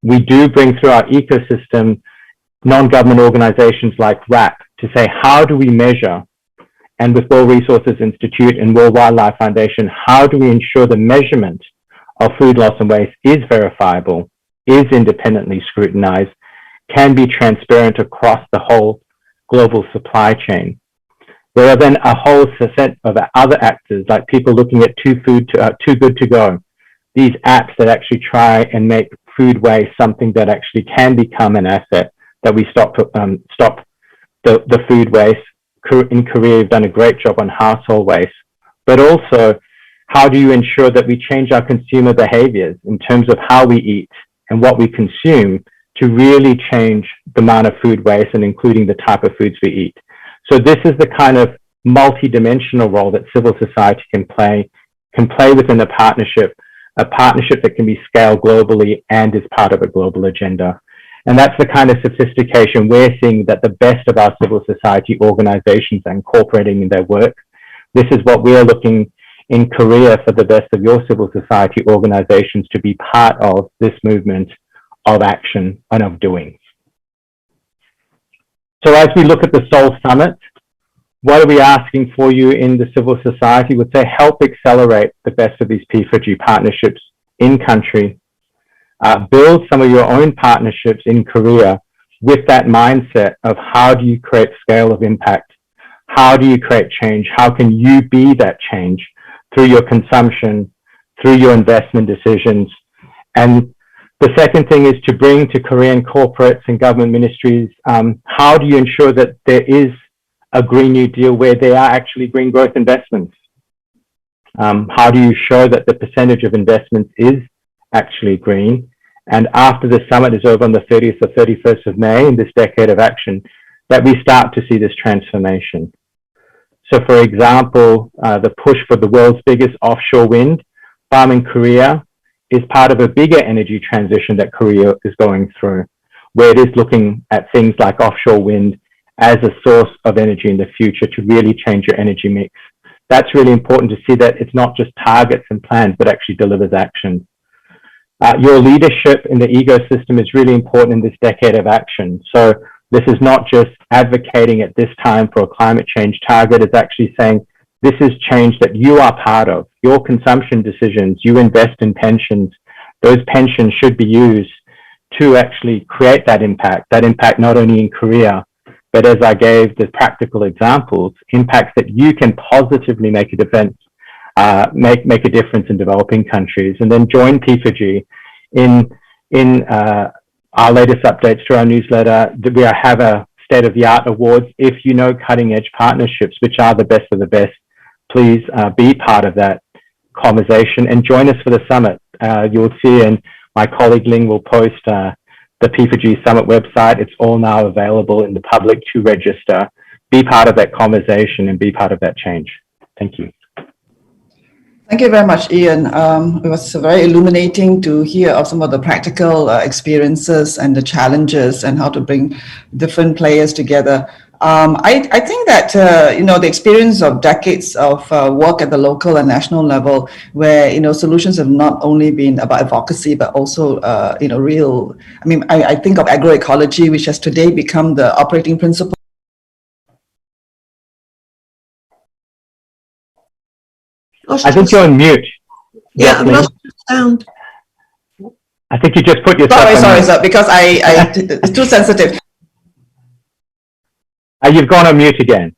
We do bring through our ecosystem non-government organizations like RAP to say, how do we measure and with World Resources Institute and World Wildlife Foundation, how do we ensure the measurement of food loss and waste is verifiable, is independently scrutinized, can be transparent across the whole global supply chain. There are then a whole set of other actors, like people looking at Too Good To Go, these apps that actually try and make food waste something that actually can become an asset, that we stop the food waste. In Korea, we've done a great job on household waste, but also how do you ensure that we change our consumer behaviors in terms of how we eat and what we consume to really change the amount of food waste and including the type of foods we eat. So this is the kind of multi-dimensional role that civil society can play within a partnership that can be scaled globally and is part of a global agenda. And that's the kind of sophistication we're seeing that the best of our civil society organizations are incorporating in their work. This is what we are looking in Korea for the best of your civil society organizations to be part of this movement of action and of doing. So as we look at the Seoul Summit, what are we asking for you in the civil society? Would say help accelerate the best of these P4G partnerships in country. Build some of your own partnerships in Korea with that mindset of how do you create scale of impact? How do you create change? How can you be that change through your consumption, through your investment decisions? And the second thing is to bring to Korean corporates and government ministries, how do you ensure that there is a Green New Deal where there are actually green growth investments? How do you show that the percentage of investments is actually green? And after the summit is over on the 30th or 31st of May in this decade of action, that we start to see this transformation. So for example, the push for the world's biggest offshore wind farm in Korea is part of a bigger energy transition that Korea is going through, where it is looking at things like offshore wind as a source of energy in the future to really change your energy mix. That's really important to see that it's not just targets and plans, but actually delivers action. Your leadership in the ecosystem is really important in this decade of action. So this is not just advocating at this time for a climate change target, it's actually saying this is change that you are part of. Your consumption decisions, you invest in pensions, those pensions should be used to actually create that impact not only in Korea, but as I gave the practical examples, impacts that you can positively make a difference, make a difference in developing countries. And then join P4G in our latest updates to our newsletter. We have a state-of-the-art awards. If you know cutting-edge partnerships, which are the best of the best, please be part of that conversation and join us for the summit. You'll see, and my colleague Ling will post the P4G Summit website. It's all now available in the public to register. Be part of that conversation and be part of that change. Thank you. Thank you very much, Ian. It was very illuminating to hear of some of the practical experiences and the challenges and how to bring different players together. I think that, the experience of decades of work at the local and national level where, solutions have not only been about advocacy, but also, real, I think of agroecology, which has today become the operating principle. I think you're on mute. Yeah, I've lost the sound. I think you just put yourself on mute. Sorry, because it's too sensitive. You've gone on mute again.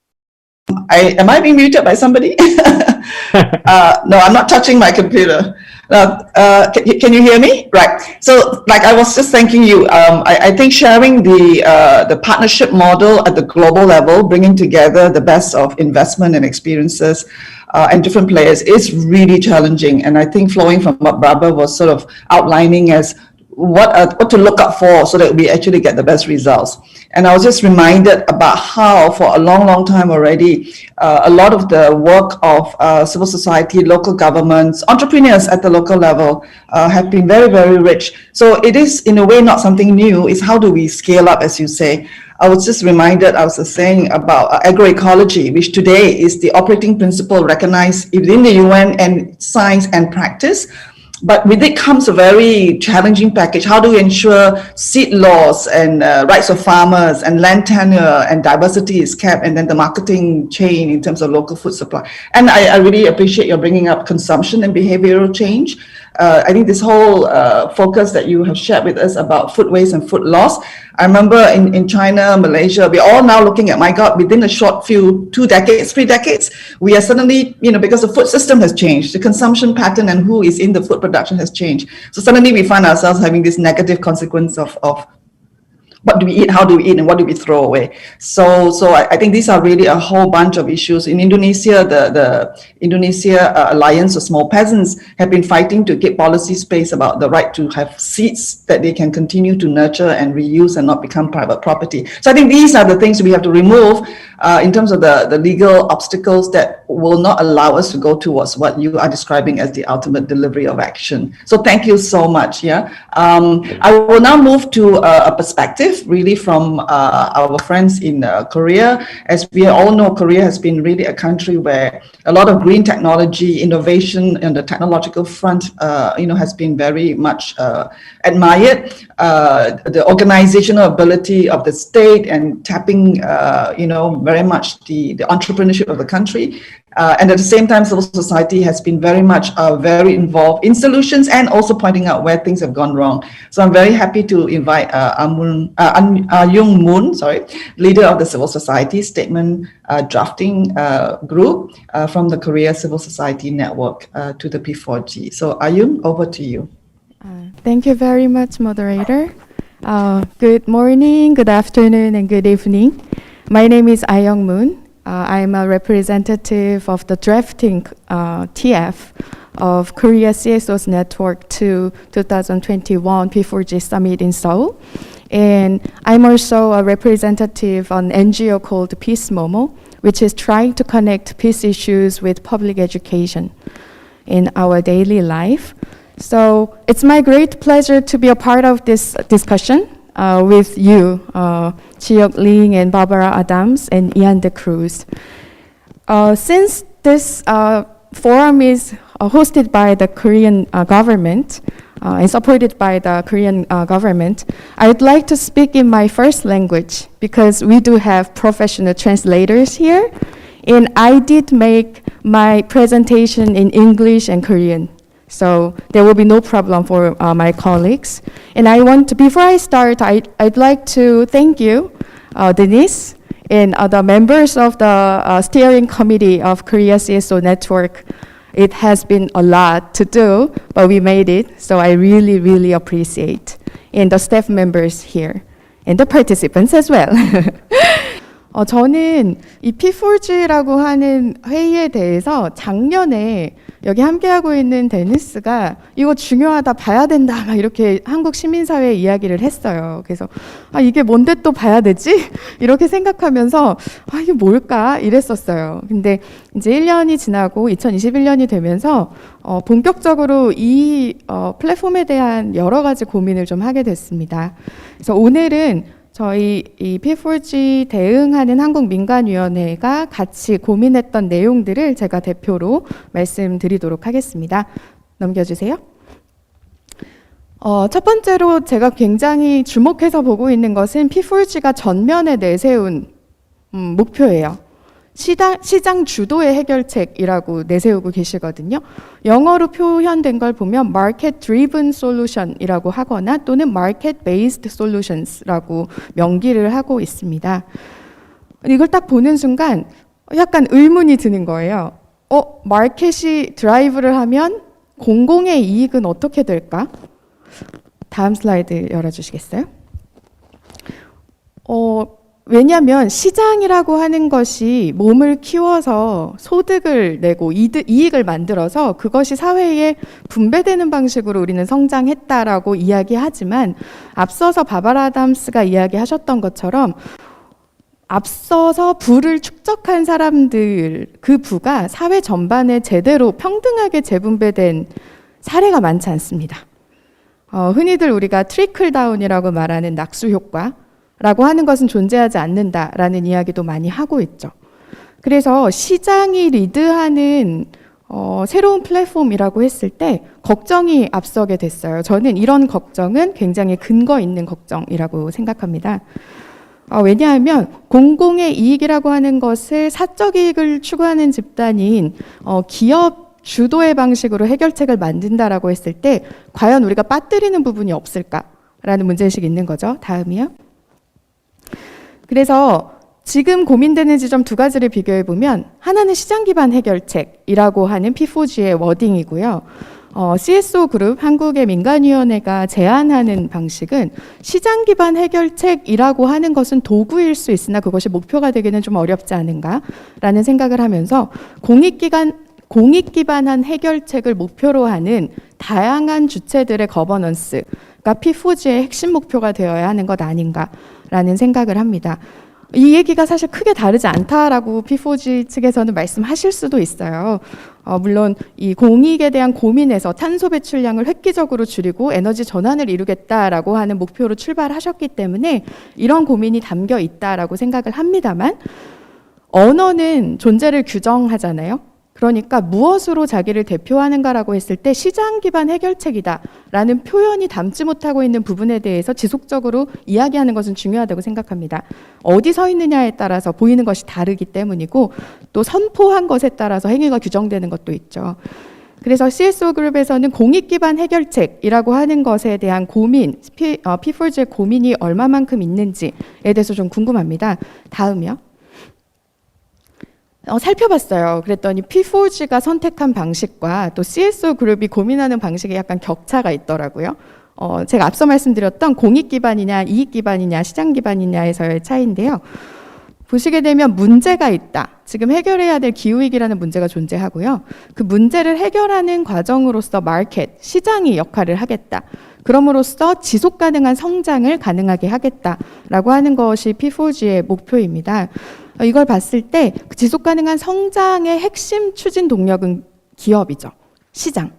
Am I being muted by somebody? No, I'm not touching my computer. Can you hear me? Right. So, like I was just thanking you. I think sharing the partnership model at the global level, bringing together the best of investment and experiences and different players is really challenging. And I think flowing from what Barbara was sort of outlining as what to look up for so that we actually get the best results. And I was just reminded about how for a long time already, a lot of the work of civil society, local governments, entrepreneurs at the local level have been very, very rich. So it is in a way not something new, it's how do we scale up, as you say. I was just reminded, I was saying about agroecology, which today is the operating principle recognized within the UN and science and practice. But with it comes a very challenging package. How do we ensure seed laws and rights of farmers and land tenure and diversity is kept, and then the marketing chain in terms of local food supply? And I really appreciate your bringing up consumption and behavioral change. I think this whole focus that you have shared with us about food waste and food loss. I remember in China, Malaysia, we're all now looking at, my God, within a short 2 decades, 3 decades, we are suddenly, because the food system has changed, the consumption pattern and who is in the food production has changed. So suddenly we find ourselves having this negative consequence of what do we eat, how do we eat, and what do we throw away? So I think these are really a whole bunch of issues. In Indonesia, the Indonesia Alliance of Small Peasants have been fighting to get policy space about the right to have seeds that they can continue to nurture and reuse and not become private property. So I think these are the things we have to remove in terms of the legal obstacles that will not allow us to go towards what you are describing as the ultimate delivery of action. So thank you so much. I will now move to a perspective really from our friends in Korea. As we all know, Korea has been really a country where a lot of green technology, innovation on the technological front, has been very much admired. The organizational ability of the state and tapping, very much the entrepreneurship of the country. And at the same time, civil society has been very much very involved in solutions and also pointing out where things have gone wrong. So I'm very happy to invite Young Moon, leader of the civil society statement drafting group from the Korea Civil Society Network to the P4G. So Ayung, over to you. Thank you very much, moderator. Good morning, good afternoon, and good evening. My name is Ayung Moon. I'm a representative of the drafting TF of Korea CSO's Network to 2021 P4G Summit in Seoul. And I'm also a representative on an NGO called Peace Momo, which is trying to connect peace issues with public education in our daily life. So it's my great pleasure to be a part of this discussion with you, Ji-hyuk Ling and Barbara Adams and Ian de Cruz. Since this forum is hosted by the Korean government and supported by the Korean government, I would like to speak in my first language because we do have professional translators here, and I did make my presentation in English and Korean. So there will be no problem for my colleagues. And before I start, I'd like to thank you, Denise, and the members of the steering committee of Korea CSO Network. It has been a lot to do, but we made it. So I really, really appreciate. And the staff members here, and the participants as well. 저는 이 P4G라고 하는 회의에 대해서 작년에 여기 함께하고 있는 데니스가 이거 중요하다, 봐야 된다, 막 이렇게 한국 시민사회 이야기를 했어요. 그래서 이게 뭔데 또 봐야 되지? 이렇게 생각하면서 이게 뭘까? 이랬었어요. 근데 이제 1년이 지나고 2021년이 되면서 본격적으로 이 플랫폼에 대한 여러 가지 고민을 좀 하게 됐습니다. 그래서 오늘은 저희 이 P4G 대응하는 한국민간위원회가 같이 고민했던 내용들을 제가 대표로 말씀드리도록 하겠습니다. 넘겨주세요. 첫 번째로 제가 굉장히 주목해서 보고 있는 것은 P4G가 전면에 내세운 목표예요. 시장 주도의 해결책이라고 내세우고 계시거든요. 영어로 표현된 걸 보면 Market Driven Solution이라고 하거나 또는 Market Based Solutions라고 명기를 하고 있습니다. 이걸 딱 보는 순간 약간 의문이 드는 거예요. 마켓이 드라이브를 하면 공공의 이익은 어떻게 될까? 다음 슬라이드 열어주시겠어요? 왜냐하면 시장이라고 하는 것이 몸을 키워서 소득을 내고 이익을 만들어서 그것이 사회에 분배되는 방식으로 우리는 성장했다라고 이야기하지만 앞서서 바바라 아담스가 이야기하셨던 것처럼 앞서서 부를 축적한 사람들, 그 부가 사회 전반에 제대로 평등하게 재분배된 사례가 많지 않습니다. 흔히들 우리가 트리클 다운이라고 말하는 낙수 효과 라고 하는 것은 존재하지 않는다라는 이야기도 많이 하고 있죠. 그래서 시장이 리드하는 새로운 플랫폼이라고 했을 때 걱정이 앞서게 됐어요. 저는 이런 걱정은 굉장히 근거 있는 걱정이라고 생각합니다. 왜냐하면 공공의 이익이라고 하는 것을 사적 이익을 추구하는 집단인 기업 주도의 방식으로 해결책을 만든다라고 했을 때 과연 우리가 빠뜨리는 부분이 없을까라는 문제의식이 있는 거죠. 다음이요. 그래서 지금 고민되는 지점 두 가지를 비교해 보면 하나는 시장 기반 해결책이라고 하는 P4G의 워딩이고요. CSO 그룹 한국의 민간위원회가 제안하는 방식은 시장 기반 해결책이라고 하는 것은 도구일 수 있으나 그것이 목표가 되기는 좀 어렵지 않은가라는 생각을 하면서 공익 기반한 해결책을 목표로 하는 다양한 주체들의 거버넌스가 P4G의 핵심 목표가 되어야 하는 것 아닌가라는 생각을 합니다. 이 얘기가 사실 크게 다르지 않다라고 P4G 측에서는 말씀하실 수도 있어요. 물론 이 공익에 대한 고민에서 탄소 배출량을 획기적으로 줄이고 에너지 전환을 이루겠다라고 하는 목표로 출발하셨기 때문에 이런 고민이 담겨 있다라고 생각을 합니다만 언어는 존재를 규정하잖아요. 그러니까 무엇으로 자기를 대표하는가라고 했을 때 시장 기반 해결책이다라는 표현이 담지 못하고 있는 부분에 대해서 지속적으로 이야기하는 것은 중요하다고 생각합니다. 어디 서 있느냐에 따라서 보이는 것이 다르기 때문이고 또 선포한 것에 따라서 행위가 규정되는 것도 있죠. 그래서 CSO 그룹에서는 공익 기반 해결책이라고 하는 것에 대한 고민, P4G의 고민이 얼마만큼 있는지에 대해서 좀 궁금합니다. 다음이요. 살펴봤어요. 그랬더니 P4G가 선택한 방식과 또 CSO 그룹이 고민하는 방식에 약간 격차가 있더라고요. 제가 앞서 말씀드렸던 공익 기반이냐, 이익 기반이냐, 시장 기반이냐에서의 차이인데요. 보시게 되면 문제가 있다. 지금 해결해야 될 기후위기라는 문제가 존재하고요. 그 문제를 해결하는 과정으로서 마켓, 시장이 역할을 하겠다. 그럼으로써 지속가능한 성장을 가능하게 하겠다라고 하는 것이 P4G의 목표입니다. 이걸 봤을 때 지속가능한 성장의 핵심 추진 동력은 기업이죠. 시장.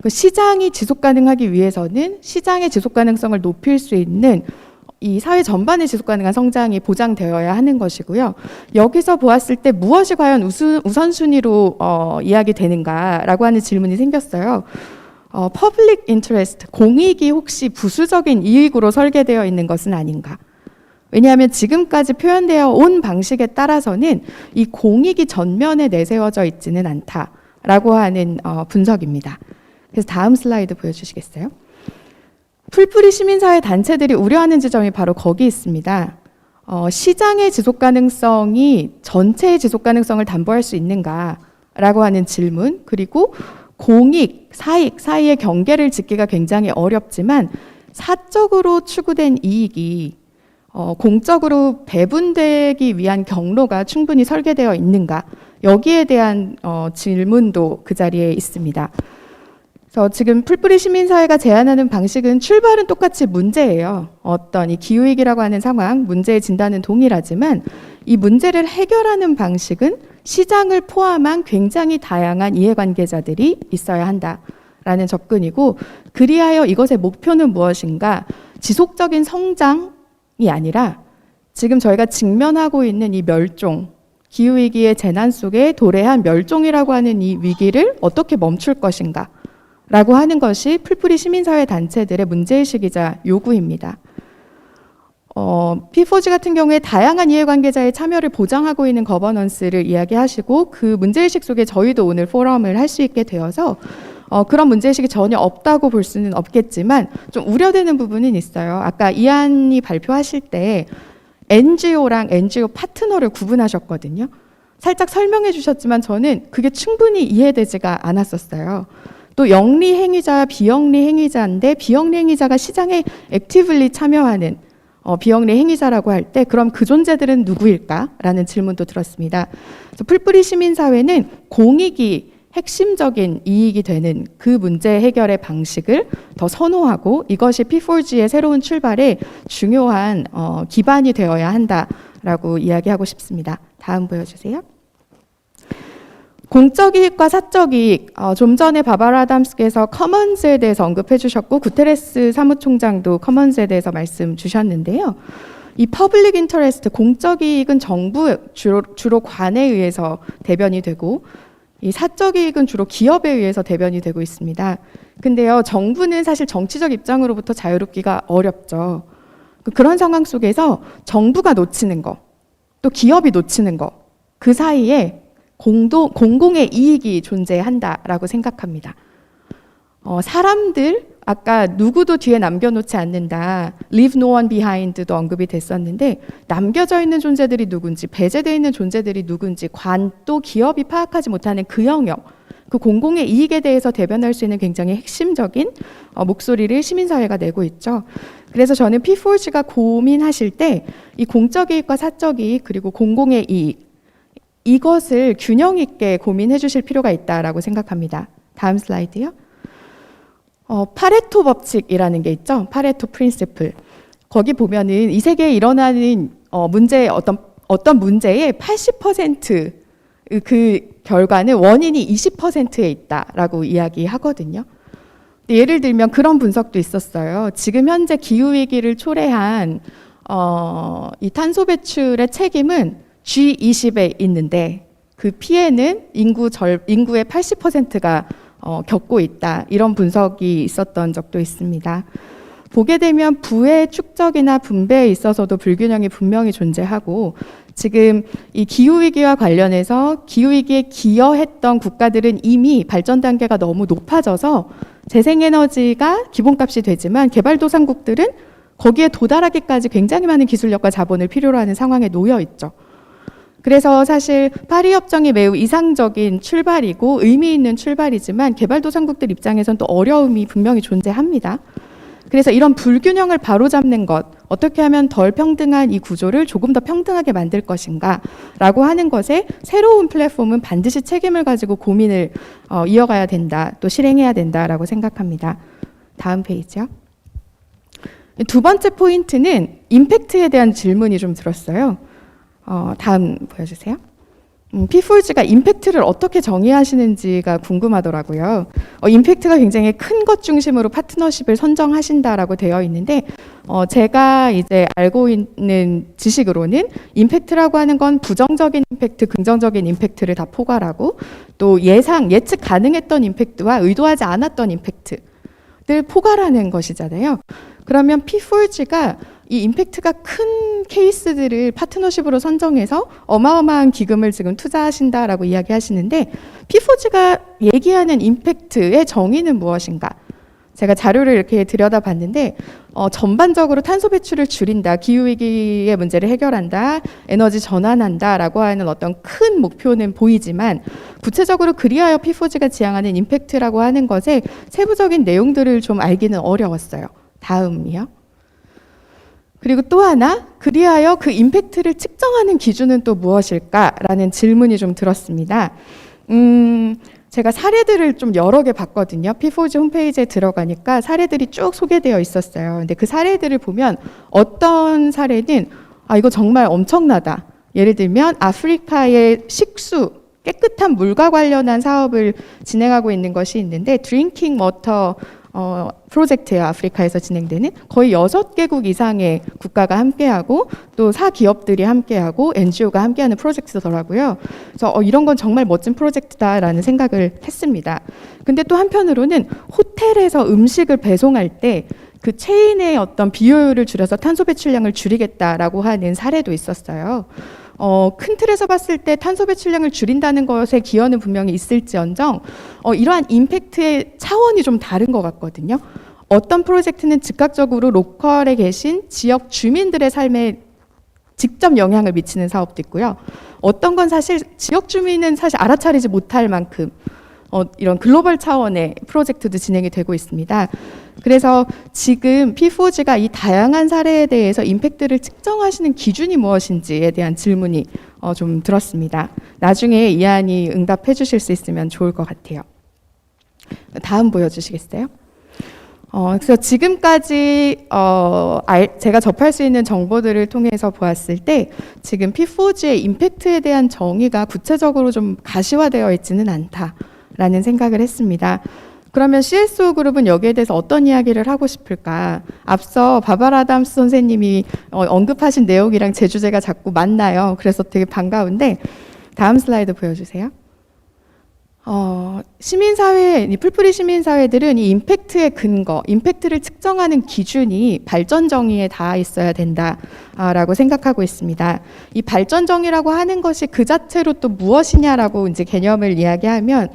그 시장이 지속가능하기 위해서는 시장의 지속가능성을 높일 수 있는 이 사회 전반의 지속가능한 성장이 보장되어야 하는 것이고요. 여기서 보았을 때 무엇이 과연 우선순위로 이야기되는가라고 하는 질문이 생겼어요. Public interest, 공익이 혹시 부수적인 이익으로 설계되어 있는 것은 아닌가? 왜냐하면 지금까지 표현되어 온 방식에 따라서는 이 공익이 전면에 내세워져 있지는 않다라고 하는 분석입니다. 그래서 다음 슬라이드 보여주시겠어요? 풀뿌리 시민사회 단체들이 우려하는 지점이 바로 거기 있습니다. 시장의 지속가능성이 전체의 지속가능성을 담보할 수 있는가라고 하는 질문, 그리고 공익, 사익 사이의 경계를 짓기가 굉장히 어렵지만 사적으로 추구된 이익이 공적으로 배분되기 위한 경로가 충분히 설계되어 있는가, 여기에 대한 질문도 그 자리에 있습니다. 그래서 지금 풀뿌리 시민사회가 제안하는 방식은 출발은 똑같이 문제예요. 어떤 이 기후위기라고 하는 상황, 문제의 진단은 동일하지만 이 문제를 해결하는 방식은 시장을 포함한 굉장히 다양한 이해관계자들이 있어야 한다라는 접근이고, 그리하여 이것의 목표는 무엇인가? 지속적인 성장이 아니라 지금 저희가 직면하고 있는 이 멸종, 기후위기의 재난 속에 도래한 멸종이라고 하는 이 위기를 어떻게 멈출 것인가? 라고 하는 것이 풀뿌리 시민사회 단체들의 문제의식이자 요구입니다. P4G 같은 경우에 다양한 이해관계자의 참여를 보장하고 있는 거버넌스를 이야기하시고 그 문제의식 속에 저희도 오늘 포럼을 할 수 있게 되어서 그런 문제의식이 전혀 없다고 볼 수는 없겠지만 좀 우려되는 부분은 있어요. 아까 이한이 발표하실 때 NGO랑 NGO 파트너를 구분하셨거든요. 살짝 설명해 주셨지만 저는 그게 충분히 이해되지가 않았었어요. 또 영리 행위자와 비영리 행위자인데 비영리 행위자가 시장에 액티블리 참여하는 비영리 행위자라고 할 때 그럼 그 존재들은 누구일까라는 질문도 들었습니다. 그래서 풀뿌리 시민사회는 공익이 핵심적인 이익이 되는 그 문제 해결의 방식을 더 선호하고 이것이 P4G의 새로운 출발에 중요한 기반이 되어야 한다라고 이야기하고 싶습니다. 다음 보여주세요. 공적 이익과 사적 이익, 좀 전에 바바라 아담스께서 커먼즈에 대해서 언급해 주셨고 구테레스 사무총장도 커먼즈에 대해서 말씀 주셨는데요. 이 퍼블릭 인터레스트, 공적 이익은 정부 주로 관에 의해서 대변이 되고 이 사적 이익은 주로 기업에 의해서 대변이 되고 있습니다. 근데요, 정부는 사실 정치적 입장으로부터 자유롭기가 어렵죠. 그런 상황 속에서 정부가 놓치는 거, 또 기업이 놓치는 거, 그 사이에 공공의 이익이 존재한다라고 생각합니다. 사람들, 아까 누구도 뒤에 남겨놓지 않는다, leave no one behind도 언급이 됐었는데, 남겨져 있는 존재들이 누군지, 배제되어 있는 존재들이 누군지, 또 기업이 파악하지 못하는 그 영역, 그 공공의 이익에 대해서 대변할 수 있는 굉장히 핵심적인 목소리를 시민사회가 내고 있죠. 그래서 저는 P4G가 고민하실 때 이 공적 이익과 사적 이익, 그리고 공공의 이익, 이것을 균형 있게 고민해 주실 필요가 있다라고 생각합니다. 다음 슬라이드요. 파레토 법칙이라는 게 있죠. 파레토 프린시플. 거기 보면은 이 세계에 일어나는 어떤 문제의 80% 그 결과는 원인이 20%에 있다라고 이야기하거든요. 예를 들면 그런 분석도 있었어요. 지금 현재 기후위기를 초래한 이 탄소 배출의 책임은 G20에 있는데 그 피해는 인구의 80%가 겪고 있다. 이런 분석이 있었던 적도 있습니다. 보게 되면 부의 축적이나 분배에 있어서도 불균형이 분명히 존재하고 지금 이 기후위기와 관련해서 기후위기에 기여했던 국가들은 이미 발전 단계가 너무 높아져서 재생에너지가 기본값이 되지만 개발도상국들은 거기에 도달하기까지 굉장히 많은 기술력과 자본을 필요로 하는 상황에 놓여 있죠. 그래서 사실 파리 협정이 매우 이상적인 출발이고 의미 있는 출발이지만 개발도상국들 입장에선 또 어려움이 분명히 존재합니다. 그래서 이런 불균형을 바로잡는 것, 어떻게 하면 덜 평등한 이 구조를 조금 더 평등하게 만들 것인가 라고 하는 것에 새로운 플랫폼은 반드시 책임을 가지고 고민을 이어가야 된다, 또 실행해야 된다라고 생각합니다. 다음 페이지요. 두 번째 포인트는 임팩트에 대한 질문이 좀 들었어요. 다음 보여주세요. P4G가 임팩트를 어떻게 정의하시는지가 궁금하더라고요. 임팩트가 굉장히 큰 것 중심으로 파트너십을 선정하신다라고 되어 있는데 제가 이제 알고 있는 지식으로는 임팩트라고 하는 건 부정적인 임팩트, 긍정적인 임팩트를 다 포괄하고 또 예측 가능했던 임팩트와 의도하지 않았던 임팩트를 포괄하는 것이잖아요. 그러면 P4G가 이 임팩트가 큰 케이스들을 파트너십으로 선정해서 어마어마한 기금을 지금 투자하신다라고 이야기하시는데 P4G가 얘기하는 임팩트의 정의는 무엇인가? 제가 자료를 이렇게 들여다봤는데 전반적으로 탄소 배출을 줄인다, 기후위기의 문제를 해결한다, 에너지 전환한다라고 하는 어떤 큰 목표는 보이지만 구체적으로 그리하여 P4G가 지향하는 임팩트라고 하는 것의 세부적인 내용들을 좀 알기는 어려웠어요. 다음이요. 그리고 또 하나, 그리하여 그 임팩트를 측정하는 기준은 또 무엇일까라는 질문이 좀 들었습니다. 제가 사례들을 좀 여러 개 봤거든요. P4G 홈페이지에 들어가니까 사례들이 쭉 소개되어 있었어요. 근데 그 사례들을 보면 어떤 사례는 이거 정말 엄청나다. 예를 들면 아프리카의 식수, 깨끗한 물과 관련한 사업을 진행하고 있는 것이 있는데 드링킹 워터 프로젝트예요. 아프리카에서 진행되는 거의 6개국 이상의 국가가 함께하고 또 사기업들이 함께하고 NGO가 함께하는 프로젝트더라고요. 그래서 이런 건 정말 멋진 프로젝트다라는 생각을 했습니다. 근데 또 한편으로는 호텔에서 음식을 배송할 때 그 체인의 어떤 비효율을 줄여서 탄소 배출량을 줄이겠다라고 하는 사례도 있었어요. 큰 틀에서 봤을 때 탄소 배출량을 줄인다는 것에 기여는 분명히 있을지언정 이러한 임팩트의 차원이 좀 다른 것 같거든요. 어떤 프로젝트는 즉각적으로 로컬에 계신 지역 주민들의 삶에 직접 영향을 미치는 사업도 있고요. 어떤 건 사실 지역 주민은 사실 알아차리지 못할 만큼 이런 글로벌 차원의 프로젝트도 진행이 되고 있습니다. 그래서 지금 P4G가 이 다양한 사례에 대해서 임팩트를 측정하시는 기준이 무엇인지에 대한 질문이 좀 들었습니다. 나중에 이한이 응답해 주실 수 있으면 좋을 것 같아요. 다음 보여주시겠어요? 그래서 지금까지 제가 접할 수 있는 정보들을 통해서 보았을 때 지금 P4G의 임팩트에 대한 정의가 구체적으로 좀 가시화되어 있지는 않다라는 생각을 했습니다. 그러면 CSO 그룹은 여기에 대해서 어떤 이야기를 하고 싶을까? 앞서 바바라 아담스 선생님이 언급하신 내용이랑 제 주제가 자꾸 맞나요? 그래서 되게 반가운데 다음 슬라이드 보여주세요. 시민사회, 이 풀뿌리 시민사회들은 이 임팩트의 근거, 임팩트를 측정하는 기준이 발전정의에 닿아 있어야 된다라고 생각하고 있습니다. 이 발전정의라고 하는 것이 그 자체로 또 무엇이냐라고 이제 개념을 이야기하면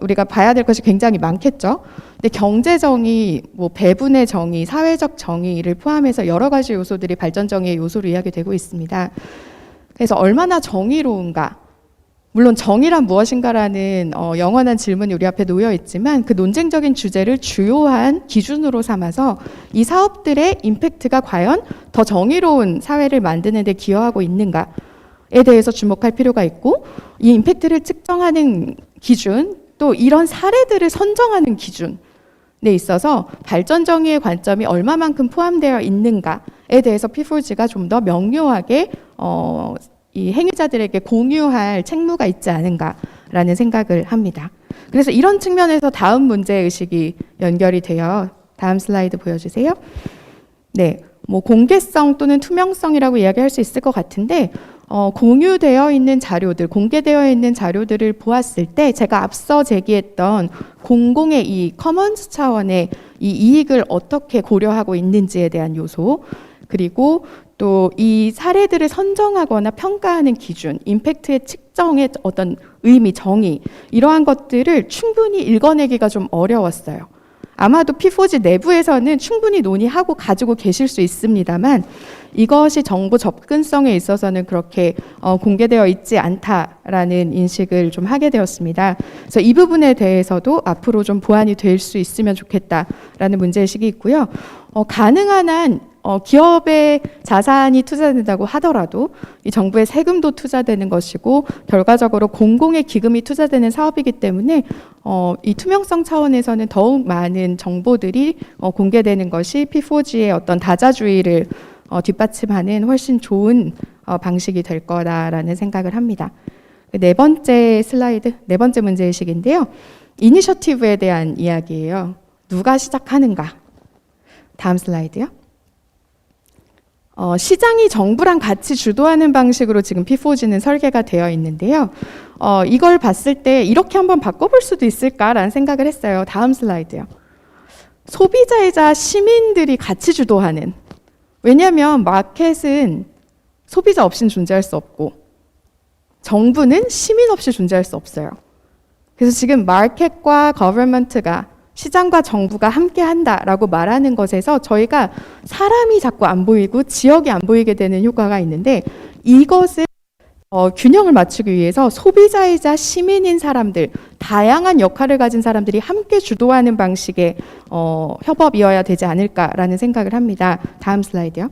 우리가 봐야 될 것이 굉장히 많겠죠. 근데 경제정의, 뭐 배분의 정의, 사회적 정의를 포함해서 여러 가지 요소들이 발전정의의 요소로 이야기되고 있습니다. 그래서 얼마나 정의로운가, 물론 정의란 무엇인가라는 영원한 질문이 우리 앞에 놓여 있지만 그 논쟁적인 주제를 주요한 기준으로 삼아서 이 사업들의 임팩트가 과연 더 정의로운 사회를 만드는 데 기여하고 있는가에 대해서 주목할 필요가 있고, 이 임팩트를 측정하는 기준, 또 이런 사례들을 선정하는 기준에 있어서 발전정의의 관점이 얼마만큼 포함되어 있는가에 대해서 P4G가 좀 더 명료하게 이 행위자들에게 공유할 책무가 있지 않은가라는 생각을 합니다. 그래서 이런 측면에서 다음 문제의식이 연결이 돼요. 다음 슬라이드 보여주세요. 네, 뭐 공개성 또는 투명성이라고 이야기할 수 있을 것 같은데 공유되어 있는 자료들, 공개되어 있는 자료들을 보았을 때 제가 앞서 제기했던 공공의 이익, 커먼스 차원의 이 이익을 어떻게 고려하고 있는지에 대한 요소, 그리고 또 이 사례들을 선정하거나 평가하는 기준, 임팩트의 측정의 어떤 의미, 정의, 이러한 것들을 충분히 읽어내기가 좀 어려웠어요. 아마도 P4G 내부에서는 충분히 논의하고 가지고 계실 수 있습니다만 이것이 정보 접근성에 있어서는 그렇게 공개되어 있지 않다라는 인식을 좀 하게 되었습니다. 그래서 이 부분에 대해서도 앞으로 좀 보완이 될 수 있으면 좋겠다라는 문제의식이 있고요. 가능한 한 기업의 자산이 투자된다고 하더라도 이 정부의 세금도 투자되는 것이고 결과적으로 공공의 기금이 투자되는 사업이기 때문에 이 투명성 차원에서는 더욱 많은 정보들이 공개되는 것이 P4G의 어떤 다자주의를 뒷받침하는 훨씬 좋은 방식이 될 거다라는 생각을 합니다. 네 번째 슬라이드, 네 번째 문제의식인데요. 이니셔티브에 대한 이야기예요. 누가 시작하는가? 다음 슬라이드요. 시장이 정부랑 같이 주도하는 방식으로 지금 P4G는 설계가 되어 있는데요. 이걸 봤을 때 이렇게 한번 바꿔볼 수도 있을까라는 생각을 했어요. 다음 슬라이드요. 소비자이자 시민들이 같이 주도하는, 왜냐하면 마켓은 소비자 없이는 존재할 수 없고 정부는 시민 없이 존재할 수 없어요. 그래서 지금 마켓과 거버먼트가, 시장과 정부가 함께 한다라고 말하는 것에서 저희가 사람이 자꾸 안 보이고 지역이 안 보이게 되는 효과가 있는데, 이것을 균형을 맞추기 위해서 소비자이자 시민인 사람들, 다양한 역할을 가진 사람들이 함께 주도하는 방식의 협업이어야 되지 않을까라는 생각을 합니다. 다음 슬라이드요.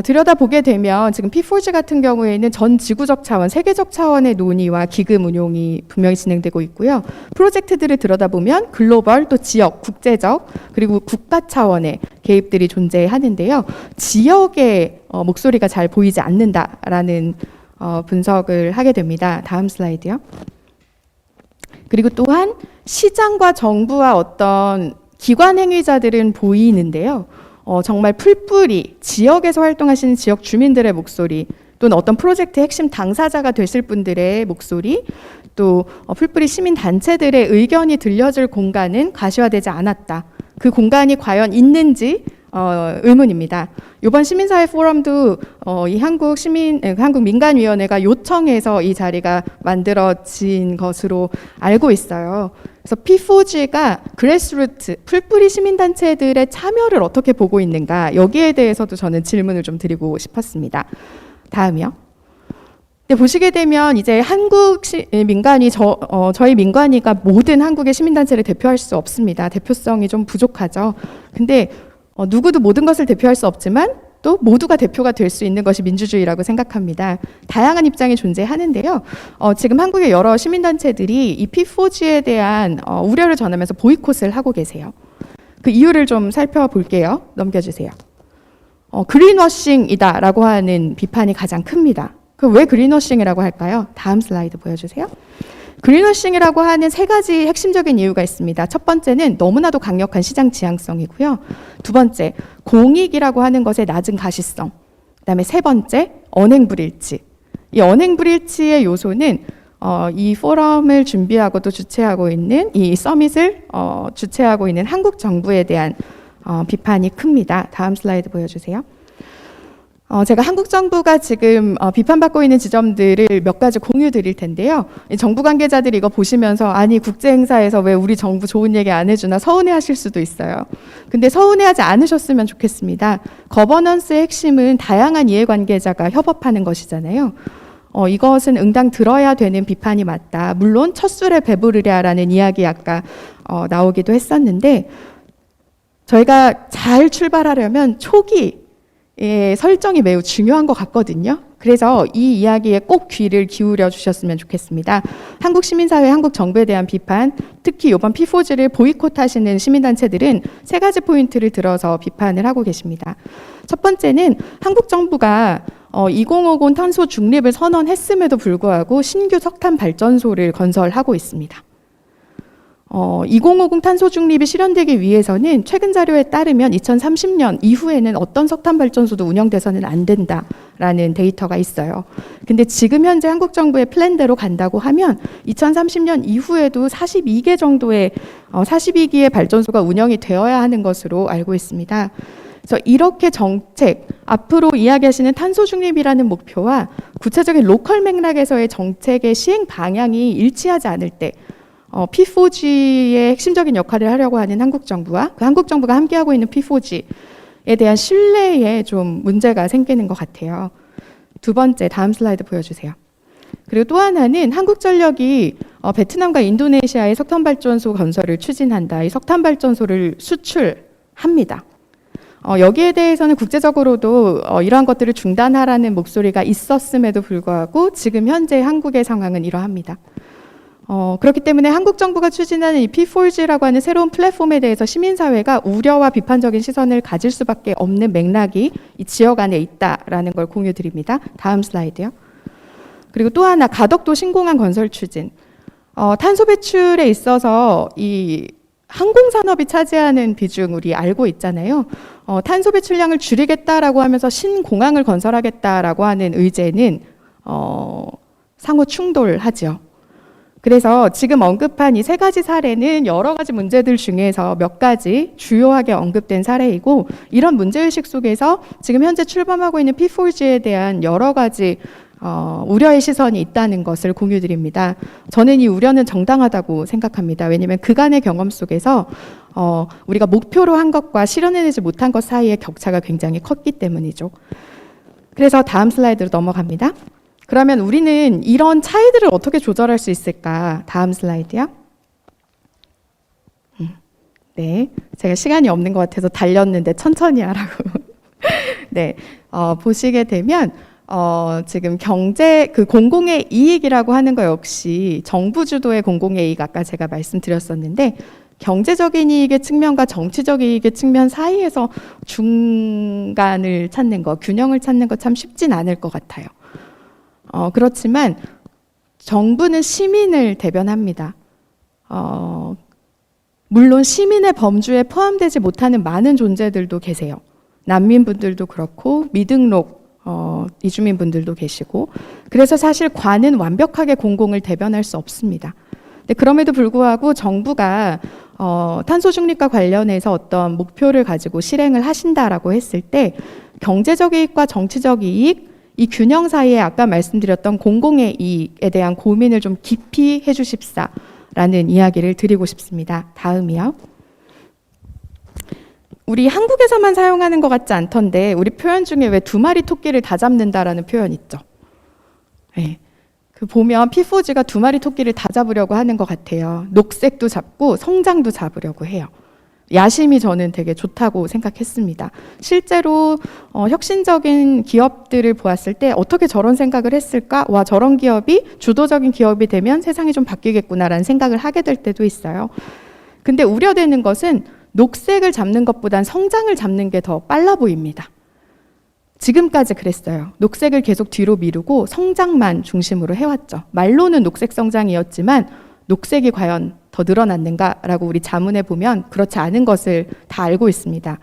들여다보게 되면 지금 P4G 같은 경우에는 전 지구적 차원, 세계적 차원의 논의와 기금 운용이 분명히 진행되고 있고요. 프로젝트들을 들여다보면 글로벌, 또 지역, 국제적, 그리고 국가 차원의 개입들이 존재하는데요. 지역의 목소리가 잘 보이지 않는다라는 분석을 하게 됩니다. 다음 슬라이드요. 그리고 또한 시장과 정부와 어떤 기관 행위자들은 보이는데요. 정말 풀뿌리 지역에서 활동하시는 지역 주민들의 목소리, 또는 어떤 프로젝트의 핵심 당사자가 되실 분들의 목소리, 또 풀뿌리 시민단체들의 의견이 들려줄 공간은 가시화되지 않았다. 그 공간이 과연 있는지 의문입니다. 이번 시민사회포럼도 이 한국민간위원회가 요청해서 이 자리가 만들어진 것으로 알고 있어요. 그래서 P4G가 그래스루트, 풀뿌리 시민단체들의 참여를 어떻게 보고 있는가, 여기에 대해서도 저는 질문을 좀 드리고 싶었습니다. 다음이요. 네, 보시게 되면 이제 한국 민간위, 저희 민간위가 모든 한국의 시민단체를 대표할 수 없습니다. 대표성이 좀 부족하죠. 근데 누구도 모든 것을 대표할 수 없지만 또 모두가 대표가 될 수 있는 것이 민주주의라고 생각합니다. 다양한 입장이 존재하는데요. 지금 한국의 여러 시민단체들이 이 P4G에 대한 우려를 전하면서 보이콧을 하고 계세요. 그 이유를 좀 살펴볼게요. 넘겨주세요. 그린워싱이다라고 하는 비판이 가장 큽니다. 왜 그린워싱이라고 할까요? 다음 슬라이드 보여주세요. 그린워싱이라고 하는 세 가지 핵심적인 이유가 있습니다. 첫 번째는 너무나도 강력한 시장 지향성이고요. 두 번째, 공익이라고 하는 것의 낮은 가시성. 그다음에 세 번째, 언행불일치. 이 언행불일치의 요소는 이 포럼을 준비하고 또 주최하고 있는 이 서밋을 주최하고 있는 한국 정부에 대한 비판이 큽니다. 다음 슬라이드 보여주세요. 제가 한국 정부가 지금 비판받고 있는 지점들을 몇 가지 공유 드릴 텐데요. 정부 관계자들이 이거 보시면서 아니 국제 행사에서 왜 우리 정부 좋은 얘기 안 해주나 서운해하실 수도 있어요. 근데 서운해하지 않으셨으면 좋겠습니다. 거버넌스의 핵심은 다양한 이해관계자가 협업하는 것이잖아요. 이것은 응당 들어야 되는 비판이 맞다. 물론 첫 술에 배부르랴라는 이야기 아까 나오기도 했었는데 저희가 잘 출발하려면 초기 설정이 매우 중요한 것 같거든요. 그래서 이 이야기에 꼭 귀를 기울여 주셨으면 좋겠습니다. 한국 시민사회, 한국 정부에 대한 비판, 특히 이번 P4G를 보이콧하시는 시민단체들은 세 가지 포인트를 들어서 비판을 하고 계십니다. 첫 번째는 한국 정부가 2050 탄소 중립을 선언했음에도 불구하고 신규 석탄 발전소를 건설하고 있습니다. 2050 탄소 중립이 실현되기 위해서는 최근 자료에 따르면 2030년 이후에는 어떤 석탄 발전소도 운영돼서는 안 된다라는 데이터가 있어요. 근데 지금 현재 한국 정부의 플랜대로 간다고 하면 2030년 이후에도 42개 정도의 42기의 발전소가 운영이 되어야 하는 것으로 알고 있습니다. 그래서 이렇게 정책, 앞으로 이야기하시는 탄소 중립이라는 목표와 구체적인 로컬 맥락에서의 정책의 시행 방향이 일치하지 않을 때 P4G의 핵심적인 역할을 하려고 하는 한국 정부와 그 한국 정부가 함께하고 있는 P4G에 대한 신뢰에 좀 문제가 생기는 것 같아요. 두 번째, 다음 슬라이드 보여주세요. 그리고 또 하나는 한국전력이 베트남과 인도네시아의 석탄발전소 건설을 추진한다. 이 석탄발전소를 수출합니다. 여기에 대해서는 국제적으로도 이러한 것들을 중단하라는 목소리가 있었음에도 불구하고 지금 현재 한국의 상황은 이러합니다. 그렇기 때문에 한국 정부가 추진하는 이 P4G라고 하는 새로운 플랫폼에 대해서 시민사회가 우려와 비판적인 시선을 가질 수밖에 없는 맥락이 이 지역 안에 있다라는 걸 공유드립니다. 다음 슬라이드요. 그리고 또 하나, 가덕도 신공항 건설 추진. 탄소 배출에 있어서 이 항공산업이 차지하는 비중 우리 알고 있잖아요. 탄소 배출량을 줄이겠다라고 하면서 신공항을 건설하겠다라고 하는 의제는 상호 충돌하죠. 그래서 지금 언급한 이 세 가지 사례는 여러 가지 문제들 중에서 몇 가지 주요하게 언급된 사례이고, 이런 문제의식 속에서 지금 현재 출범하고 있는 P4G에 대한 여러 가지 우려의 시선이 있다는 것을 공유드립니다. 저는 이 우려는 정당하다고 생각합니다. 왜냐하면 그간의 경험 속에서 우리가 목표로 한 것과 실현해내지 못한 것 사이의 격차가 굉장히 컸기 때문이죠. 그래서 다음 슬라이드로 넘어갑니다. 그러면 우리는 이런 차이들을 어떻게 조절할 수 있을까? 다음 슬라이드요. 네, 제가 시간이 없는 것 같아서 달렸는데 천천히 하라고. 네, 보시게 되면 지금 경제 그 공공의 이익이라고 하는 거 역시 정부 주도의 공공의 이익 아까 제가 말씀드렸었는데, 경제적인 이익의 측면과 정치적 이익의 측면 사이에서 중간을 찾는 거, 균형을 찾는 거 참 쉽진 않을 것 같아요. 그렇지만 정부는 시민을 대변합니다. 물론 시민의 범주에 포함되지 못하는 많은 존재들도 계세요. 난민분들도 그렇고 미등록 이주민분들도 계시고, 그래서 사실 관은 완벽하게 공공을 대변할 수 없습니다. 근데 그럼에도 불구하고 정부가 탄소 중립과 관련해서 어떤 목표를 가지고 실행을 하신다라고 했을 때 경제적 이익과 정치적 이익, 이 균형 사이에 아까 말씀드렸던 공공의 이익에 대한 고민을 좀 깊이 해주십사라는 이야기를 드리고 싶습니다. 다음이요. 우리 한국에서만 사용하는 것 같지 않던데 우리 표현 중에 왜 두 마리 토끼를 다 잡는다라는 표현 있죠? 네. 그 보면 P4G가 두 마리 토끼를 다 잡으려고 하는 것 같아요. 녹색도 잡고 성장도 잡으려고 해요. 야심이 저는 되게 좋다고 생각했습니다. 실제로 혁신적인 기업들을 보았을 때 어떻게 저런 생각을 했을까? 와, 저런 기업이 주도적인 기업이 되면 세상이 좀 바뀌겠구나라는 생각을 하게 될 때도 있어요. 근데 우려되는 것은 녹색을 잡는 것보단 성장을 잡는 게 더 빨라 보입니다. 지금까지 그랬어요. 녹색을 계속 뒤로 미루고 성장만 중심으로 해왔죠. 말로는 녹색 성장이었지만 녹색이 과연 더 늘어났는가라고 우리 자문해 보면 그렇지 않은 것을 다 알고 있습니다.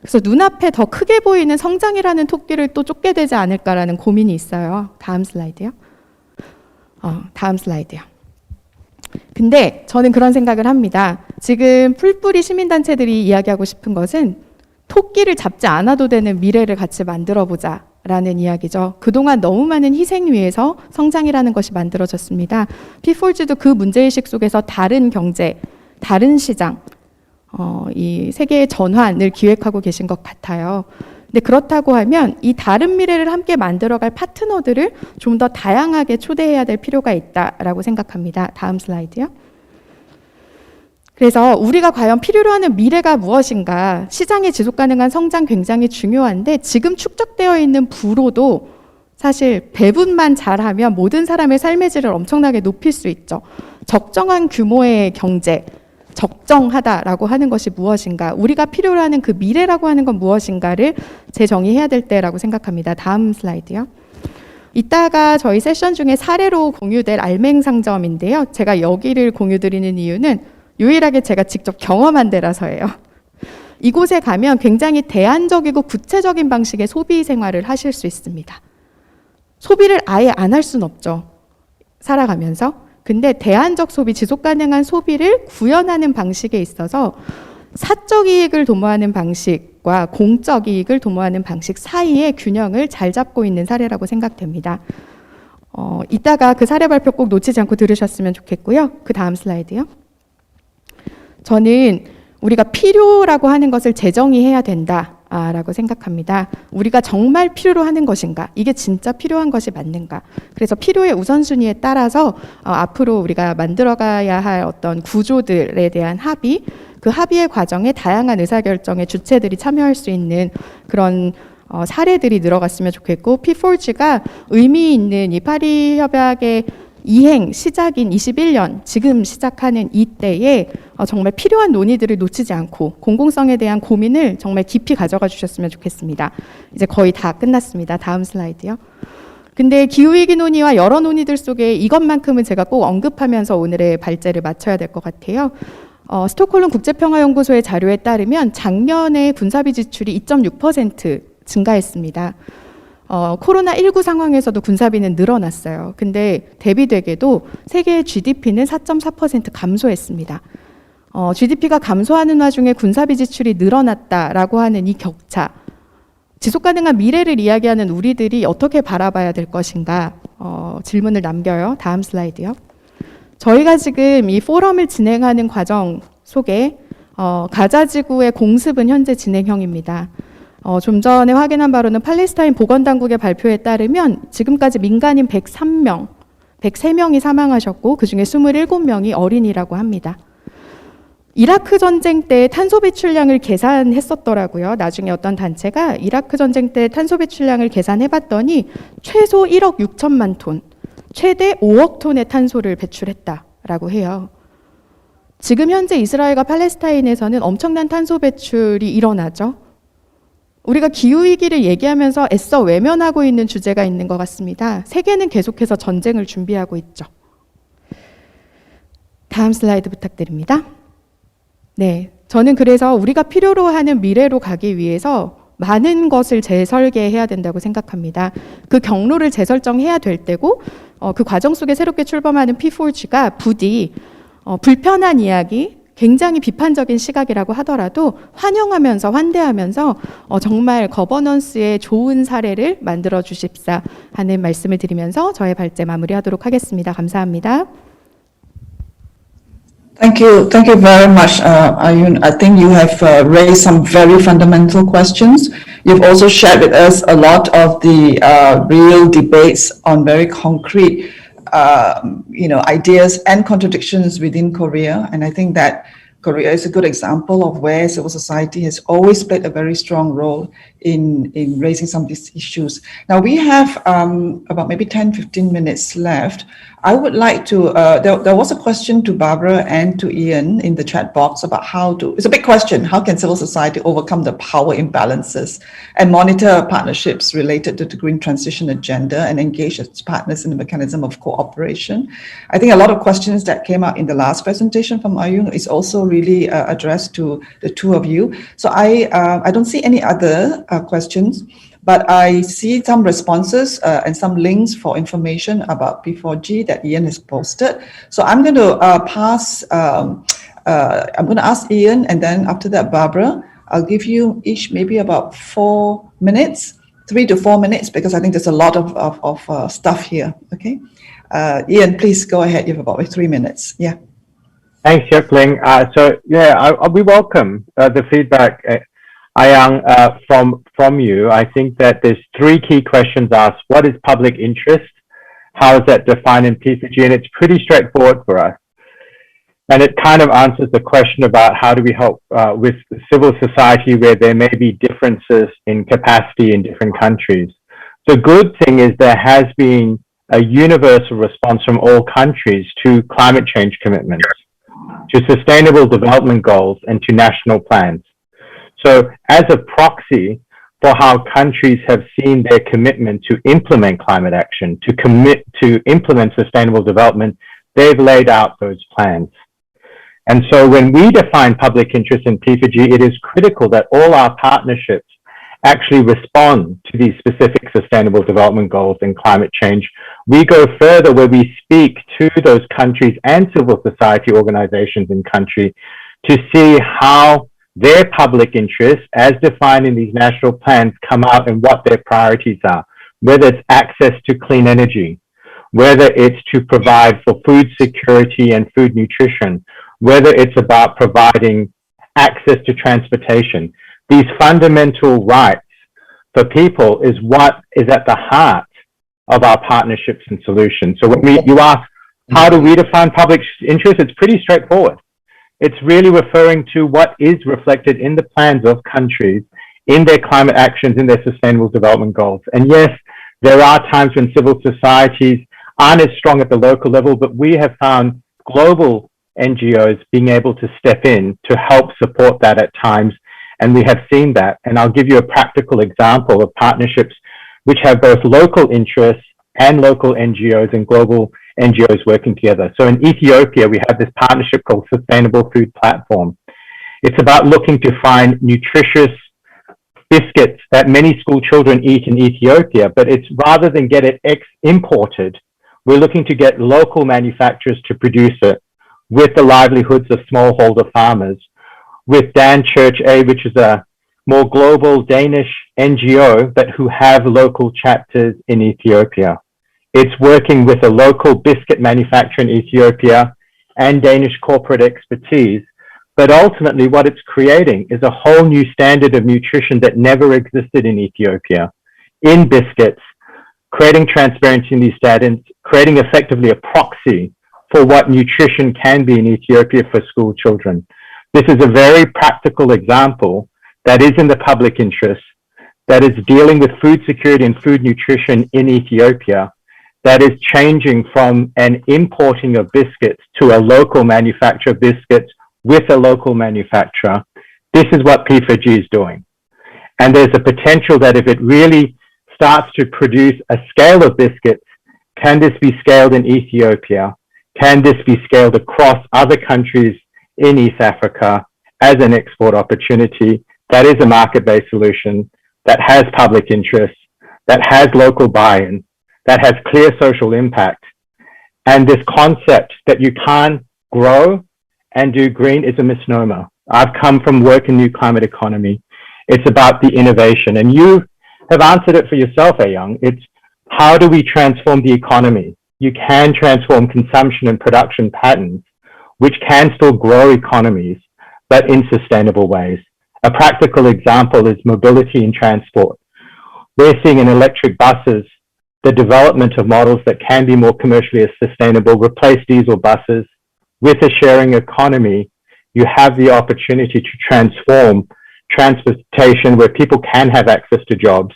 그래서 눈앞에 더 크게 보이는 성장이라는 토끼를 또 쫓게 되지 않을까라는 고민이 있어요. 다음 슬라이드요. 다음 슬라이드요. 근데 저는 그런 생각을 합니다. 지금 풀뿌리 시민단체들이 이야기하고 싶은 것은 토끼를 잡지 않아도 되는 미래를 같이 만들어보자 라는 이야기죠. 그동안 너무 많은 희생 위에서 성장이라는 것이 만들어졌습니다. P4G도 그 문제의식 속에서 다른 경제, 다른 시장, 이 세계의 전환을 기획하고 계신 것 같아요. 근데 그렇다고 하면 이 다른 미래를 함께 만들어갈 파트너들을 좀 더 다양하게 초대해야 될 필요가 있다라고 생각합니다. 다음 슬라이드요. 그래서 우리가 과연 필요로 하는 미래가 무엇인가, 시장의 지속가능한 성장 굉장히 중요한데 지금 축적되어 있는 부로도 사실 배분만 잘하면 모든 사람의 삶의 질을 엄청나게 높일 수 있죠. 적정한 규모의 경제, 적정하다라고 하는 것이 무엇인가, 우리가 필요로 하는 그 미래라고 하는 건 무엇인가를 재정의해야 될 때라고 생각합니다. 다음 슬라이드요. 이따가 저희 세션 중에 사례로 공유될 알맹상점인데요. 제가 여기를 공유드리는 이유는 유일하게 제가 직접 경험한 데라서예요. 이곳에 가면 굉장히 대안적이고 구체적인 방식의 소비 생활을 하실 수 있습니다. 소비를 아예 안 할 수는 없죠. 살아가면서. 근데 대안적 소비, 지속가능한 소비를 구현하는 방식에 있어서 사적 이익을 도모하는 방식과 공적 이익을 도모하는 방식 사이의 균형을 잘 잡고 있는 사례라고 생각됩니다. 이따가 그 사례 발표 꼭 놓치지 않고 들으셨으면 좋겠고요. 그 다음 슬라이드요. 저는 우리가 필요라고 하는 것을 재정의해야 된다라고 생각합니다. 우리가 정말 필요로 하는 것인가? 이게 진짜 필요한 것이 맞는가? 그래서 필요의 우선순위에 따라서 앞으로 우리가 만들어가야 할 어떤 구조들에 대한 합의, 그 합의의 과정에 다양한 의사결정의 주체들이 참여할 수 있는 그런 사례들이 늘어갔으면 좋겠고, P4G가 의미 있는 이 파리 협약의 이행 시작인 21년, 지금 시작하는 이때에 정말 필요한 논의들을 놓치지 않고 공공성에 대한 고민을 정말 깊이 가져가 주셨으면 좋겠습니다. 이제 거의 다 끝났습니다. 다음 슬라이드요. 근데 기후위기 논의와 여러 논의들 속에 이것만큼은 제가 꼭 언급하면서 오늘의 발제를 마쳐야 될 것 같아요. 스톡홀름 국제평화연구소의 자료에 따르면 작년에 군사비 지출이 2.6% 증가했습니다. 코로나19 상황에서도 군사비는 늘어났어요. 근데 대비되게도 세계의 GDP는 4.4% 감소했습니다. GDP가 감소하는 와중에 군사비 지출이 늘어났다라고 하는 이 격차, 지속가능한 미래를 이야기하는 우리들이 어떻게 바라봐야 될 것인가, 질문을 남겨요. 다음 슬라이드요. 저희가 지금 이 포럼을 진행하는 과정 속에 가자지구의 공습은 현재 진행형입니다. 좀 전에 확인한 바로는 팔레스타인 보건당국의 발표에 따르면 지금까지 민간인 103명이 사망하셨고 그중에 27명이 어린이라고 합니다. 이라크 전쟁 때 탄소 배출량을 계산했었더라고요. 나중에 어떤 단체가 이라크 전쟁 때 탄소 배출량을 계산해봤더니 최소 1억 6천만 톤, 최대 5억 톤의 탄소를 배출했다라고 해요. 지금 현재 이스라엘과 팔레스타인에서는 엄청난 탄소 배출이 일어나죠. 우리가 기후위기를 얘기하면서 애써 외면하고 있는 주제가 있는 것 같습니다. 세계는 계속해서 전쟁을 준비하고 있죠. 다음 슬라이드 부탁드립니다. 네, 저는 그래서 우리가 필요로 하는 미래로 가기 위해서 많은 것을 재설계해야 된다고 생각합니다. 그 경로를 재설정해야 될 때고 그 과정 속에 새롭게 출범하는 P4G가 부디 불편한 이야기, 굉장히 비판적인 시각이라고 하더라도 환영하면서 환대하면서 정말 거버넌스의 좋은 사례를 만들어 주십사 하는 말씀을 드리면서 저의 발제 마무리하도록 하겠습니다. 감사합니다. Thank you very much, Ayun. I think you have raised some very fundamental questions. You've also shared with us a lot of the real debates on very concrete, ideas and contradictions within Korea. And I think that Korea is a good example of where civil society has always played a very strong role in raising some of these issues. Now we have about maybe 10-15 minutes left. I would like to, there was a question to Barbara and to Ian in the chat box about it's a big question, how can civil society overcome the power imbalances and monitor partnerships related to the green transition agenda and engage its partners in the mechanism of cooperation? I think a lot of questions that came out in the last presentation from Ayun is also really addressed to the two of you. So I don't see any other questions. But I see some responses and some links for information about P4G that Ian has posted. So I'm going to I'm going to ask Ian, and then after that, Barbara. I'll give you each maybe about 4 minutes, 3 to 4 minutes, because I think there's a lot of stuff here. Okay, Ian, please go ahead. You have about 3 minutes. Yeah. Thanks, Yokling. We welcome the feedback, Ayang, from you. I think that there's 3 key questions asked. What is public interest? How is that defined in P4G? And it's pretty straightforward for us. And it kind of answers the question about how do we help with civil society where there may be differences in capacity in different countries. The good thing is there has been a universal response from all countries to climate change commitments, to sustainable development goals, and to national plans. So as a proxy for how countries have seen their commitment to implement climate action, to commit to implement sustainable development, they've laid out those plans. And so when we define public interest in P4G, it is critical that all our partnerships actually respond to these specific sustainable development goals and climate change. We go further where we speak to those countries and civil society organizations in country to see how their public interests, as defined in these national plans, come out and what their priorities are, whether it's access to clean energy, whether it's to provide for food security and food nutrition, whether it's about providing access to transportation. These fundamental rights for people is what is at the heart of our partnerships and solutions. So when you ask, how do we define public interest? It's pretty straightforward. It's really referring to what is reflected in the plans of countries, in their climate actions, in their sustainable development goals. And yes, there are times when civil societies aren't as strong at the local level, but we have found global NGOs being able to step in to help support that at times. And we have seen that. And I'll give you a practical example of partnerships which have both local interests and local NGOs and global NGOs working together. So in Ethiopia, we have this partnership called Sustainable Food Platform. It's about looking to find nutritious biscuits that many school children eat in Ethiopia, but it's rather than get it imported, we're looking to get local manufacturers to produce it with the livelihoods of smallholder farmers, with Dan Church A, which is a more global Danish NGO, but who have local chapters in Ethiopia. It's working with a local biscuit manufacturer in Ethiopia and Danish corporate expertise. But ultimately, what it's creating is a whole new standard of nutrition that never existed in Ethiopia, in biscuits, creating transparency in these standards, creating effectively a proxy for what nutrition can be in Ethiopia for school children. This is a very practical example that is in the public interest, that is dealing with food security and food nutrition in Ethiopia, that is changing from an importing of biscuits to a local manufacturer of biscuits with a local manufacturer. This is what P4G is doing. And there's a potential that if it really starts to produce a scale of biscuits, can this be scaled in Ethiopia? Can this be scaled across other countries in East Africa as an export opportunity? That is a market-based solution that has public interest, that has local buy-in, that has clear social impact. And this concept that you can't grow and do green is a misnomer. I've come from work in new climate economy. It's about the innovation. And you have answered it for yourself, Ayang. It's how do we transform the economy? You can transform consumption and production patterns, which can still grow economies, but in sustainable ways. A practical example is mobility and transport. We're seeing in electric buses the development of models that can be more commercially sustainable, replace diesel buses. With a sharing economy, you have the opportunity to transform transportation where people can have access to jobs.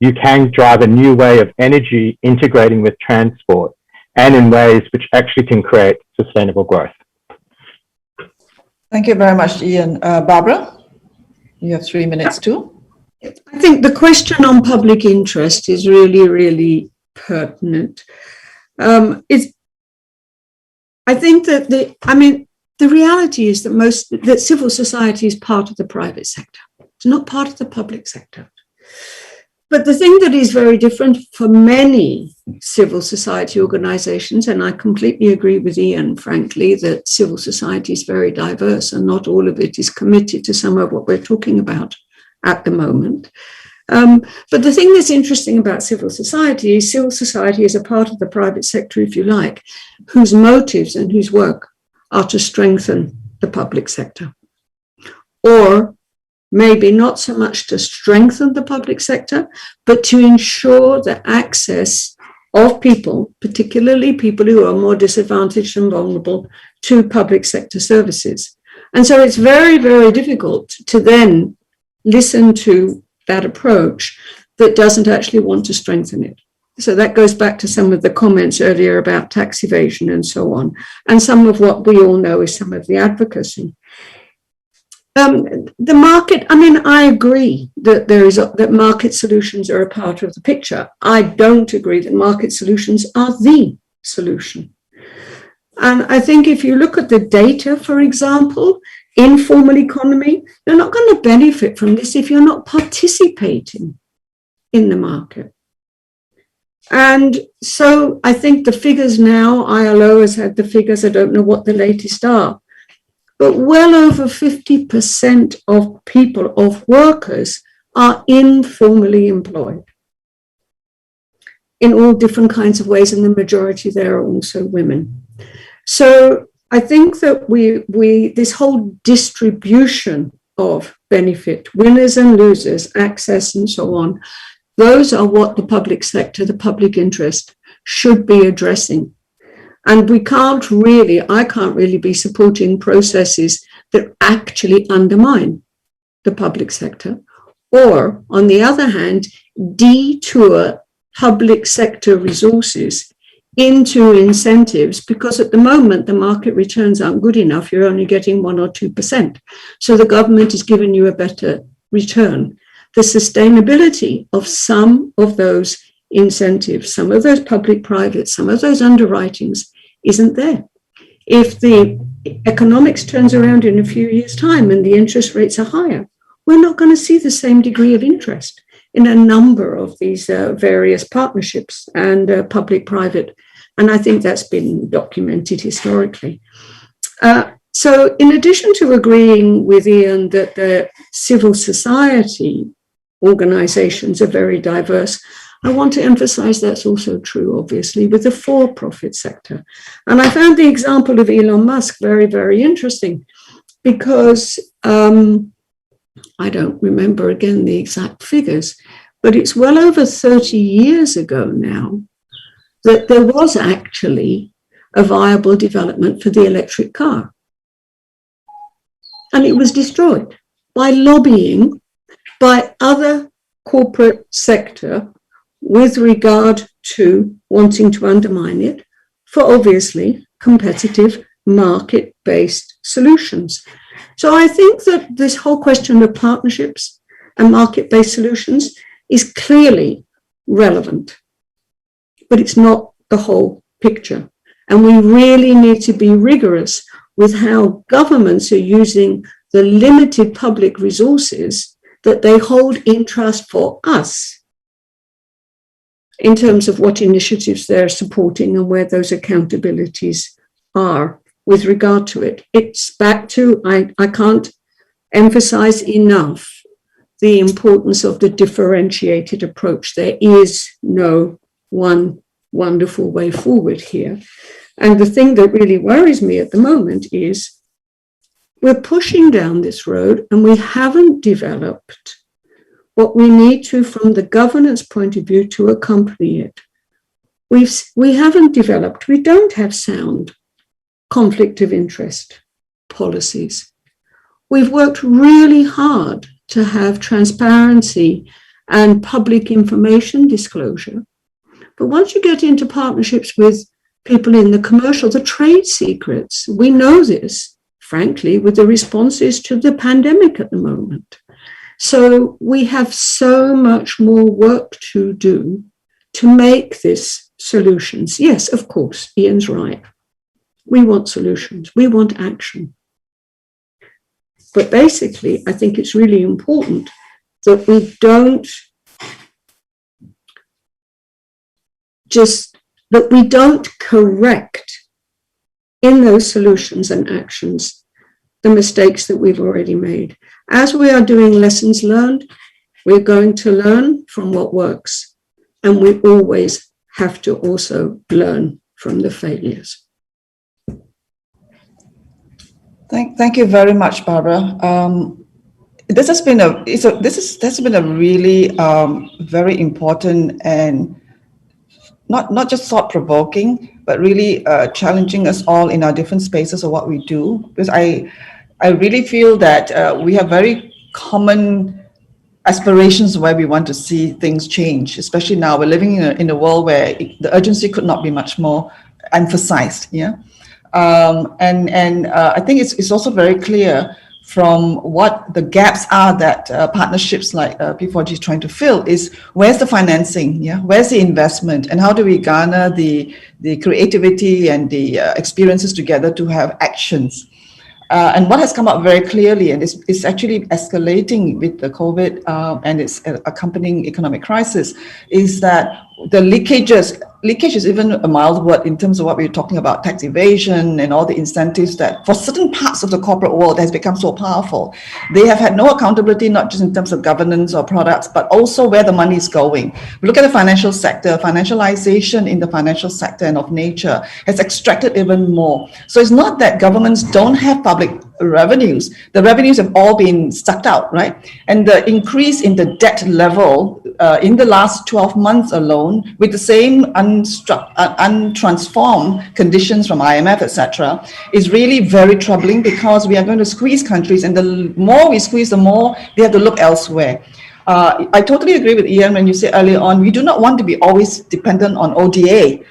You can drive a new way of energy integrating with transport and in ways which actually can create sustainable growth. Thank you very much, Ian. Barbara, you have 3 minutes too. I think the question on public interest is really, really pertinent. I think that the reality is that civil society is part of the private sector. It's not part of the public sector. But the thing that is very different for many civil society organizations, and I completely agree with Ian, frankly, that civil society is very diverse and not all of it is committed to some of what we're talking about at the moment. But the thing that's interesting about civil society is a part of the private sector, if you like, whose motives and whose work are to strengthen the public sector. Or maybe not so much to strengthen the public sector, but to ensure the access of people, particularly people who are more disadvantaged and vulnerable, to public sector services. And so it's very, very difficult to then listen to that approach that doesn't actually want to strengthen it. So that goes back to some of the comments earlier about tax evasion and so on, and some of what we all know is some of the advocacy. The market, I mean, I agree that that market solutions are a part of the picture. I don't agree that market solutions are the solution. And I think if you look at the data, for example, informal economy, you're not going to benefit from this if you're not participating in the market. And so I think the figures now, ILO has had the figures, I don't know what the latest are, but well over 50% of people, of workers, are informally employed in all different kinds of ways, and the majority there are also women. So I think that this whole distribution of benefit, winners and losers, access and so on, those are what the public sector, the public interest, should be addressing. And I can't really be supporting processes that actually undermine the public sector, or on the other hand, detour public sector resources into incentives, because at the moment the market returns aren't good enough. You're only getting 1 or 2%. So the government is giving you a better return. The sustainability of some of those incentives, some of those public-private, some of those underwritings isn't there. If the economics turns around in a few years' time and the interest rates are higher, we're not going to see the same degree of interest in a number of these various partnerships and public-private. And I think that's been documented historically. So in addition to agreeing with Ian that the civil society organizations are very diverse, I want to emphasize that's also true, obviously, with the for-profit sector. And I found the example of Elon Musk very, very interesting, because I don't remember again the exact figures, but it's well over 30 years ago now that there was actually a viable development for the electric car. And it was destroyed by lobbying by other corporate sector with regard to wanting to undermine it for obviously competitive market-based solutions. So I think that this whole question of partnerships and market-based solutions is clearly relevant, but it's not the whole picture. And we really need to be rigorous with how governments are using the limited public resources that they hold in trust for us, in terms of what initiatives they're supporting and where those accountabilities are with regard to it. It's back to, I can't emphasize enough the importance of the differentiated approach. There is no one wonderful way forward here. And the thing that really worries me at the moment is we're pushing down this road and we haven't developed what we need to from the governance point of view to accompany it. We haven't developed, we don't have sound conflict of interest policies. We've worked really hard to have transparency and public information disclosure. But once you get into partnerships with people in the commercial, the trade secrets, we know this, frankly, with the responses to the pandemic at the moment. So we have so much more work to do to make this solutions. Yes, of course, Ian's right. We want solutions. We want action. But basically, I think it's really important that we don't just that we don't correct in those solutions and actions the mistakes that we've already made. As we are doing lessons learned, we're going to learn from what works, and we always have to also learn from the failures. Thank you very much, Barbara. This has been a really very important and not just thought-provoking, but really challenging us all in our different spaces of what we do. Because I really feel that we have very common aspirations where we want to see things change, especially now we're living in a world where the urgency could not be much more emphasized. Yeah. I think it's also very clear from what the gaps are that partnerships like P4G is trying to fill is where's the financing, yeah, where's the investment, and how do we garner the creativity and the experiences together to have actions. And what has come up very clearly, and it's actually escalating with the COVID and its accompanying economic crisis, is that the leakage is even a mild word in terms of what we're talking about, tax evasion and all the incentives that for certain parts of the corporate world has become so powerful. They have had no accountability, not just in terms of governance or products, but also where the money is going. We look at the financial sector, financialization in the financial sector and of nature has extracted even more. So it's not that governments don't have public revenues. The revenues have all been sucked out, right? And the increase in the debt level in the last 12 months alone, with the same untransformed conditions from IMF, etc., is really very troubling because we are going to squeeze countries, and the more we squeeze, the more they have to look elsewhere. I totally agree with Ian when you say earlier on, we do not want to be always dependent on ODA.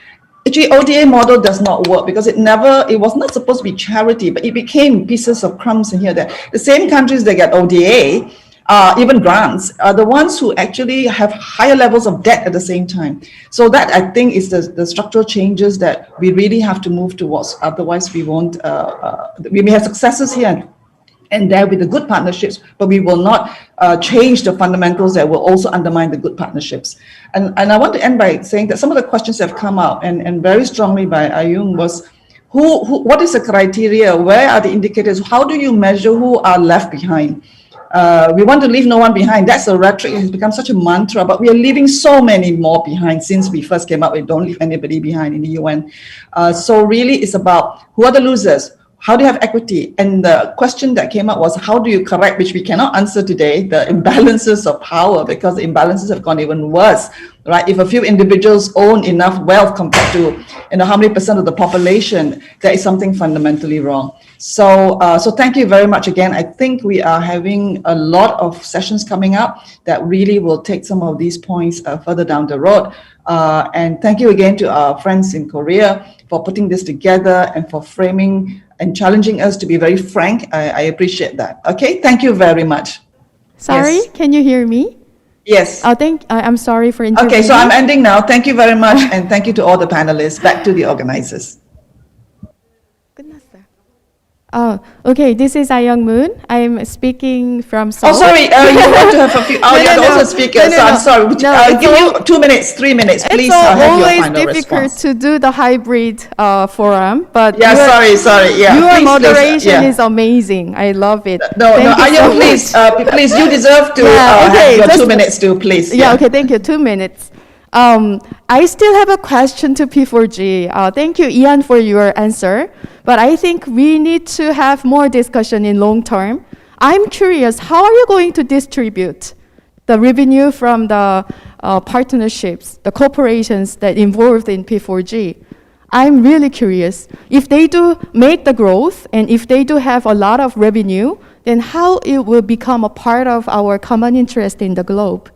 Actually, ODA model does not work because it was not supposed to be charity, but it became pieces of crumbs in here. That the same countries that get ODA, even grants, are the ones who actually have higher levels of debt at the same time. So that, I think, is the structural changes that we really have to move towards. Otherwise, we won't. We may have successes here and there with the good partnerships, but we will not change the fundamentals that will also undermine the good partnerships. And I want to end by saying that some of the questions that have come out, and very strongly by Ayung, was what is the criteria? Where are the indicators? How do you measure who are left behind? We want to leave no one behind. That's a rhetoric. It has become such a mantra, but we are leaving so many more behind since we first came up with don't leave anybody behind in the UN. So really it's about who are the losers? How do you have equity? And the question that came up was, how do you correct, which we cannot answer today, the imbalances of power, because the imbalances have gone even worse, right? If a few individuals own enough wealth compared to, how many percent of the population, there is something fundamentally wrong. So thank you very much again. I think we are having a lot of sessions coming up that really will take some of these points further down the road. And thank you again to our friends in Korea for putting this together and for framing and challenging us to be very frank. I appreciate that. Okay, thank you very much. Sorry, Yes. Can you hear me? Yes. I'm sorry for interrupting. Okay, so I'm ending now. Thank you very much, and thank you to all the panelists. Back to the organizers. 끝났어요. Okay, this is Ayung Moon. I'm speaking from Seoul. Oh, sorry, you want to have a few, you are also speakers, so I'm sorry. I'll give you 2 minutes, 3 minutes, please have your always final difficult response. to do the hybrid forum, but Yeah, sorry, yeah. your Please, moderation yeah. is amazing. I love it. No, Thank you so Ayung, much. please, you deserve to okay, have your just- 2 minutes too, please. Yeah, okay, thank you. 2 minutes. I still have a question to P4G. Thank you, Ian, for your answer. But I think we need to have more discussion in long term. I'm curious, how are you going to distribute the revenue from the partnerships, the corporations that involved in P4G? I'm really curious. If they do make the growth and if they do have a lot of revenue, then how it will become a part of our common interest in the globe?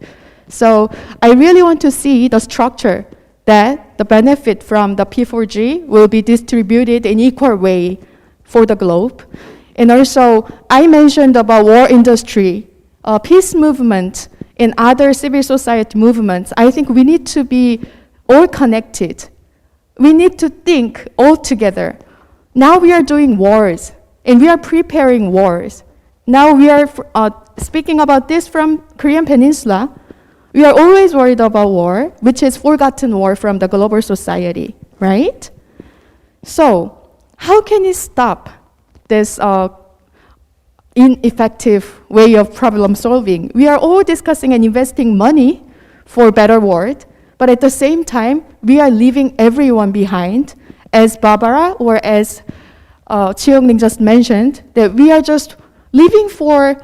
So I really want to see the structure that the benefit from the P4G will be distributed in equal way for the globe. And also, I mentioned about war industry, peace movement, and other civil society movements. I think we need to be all connected. We need to think all together. Now we are doing wars, and we are preparing wars. Now we are speaking about this from Korean Peninsula. We are always worried about war, which is forgotten war from the global society, right? So, how can we stop this ineffective way of problem solving? We are all discussing and investing money for a better world, but at the same time, we are leaving everyone behind. As Barbara or as Chi-Young just mentioned, that we are just living for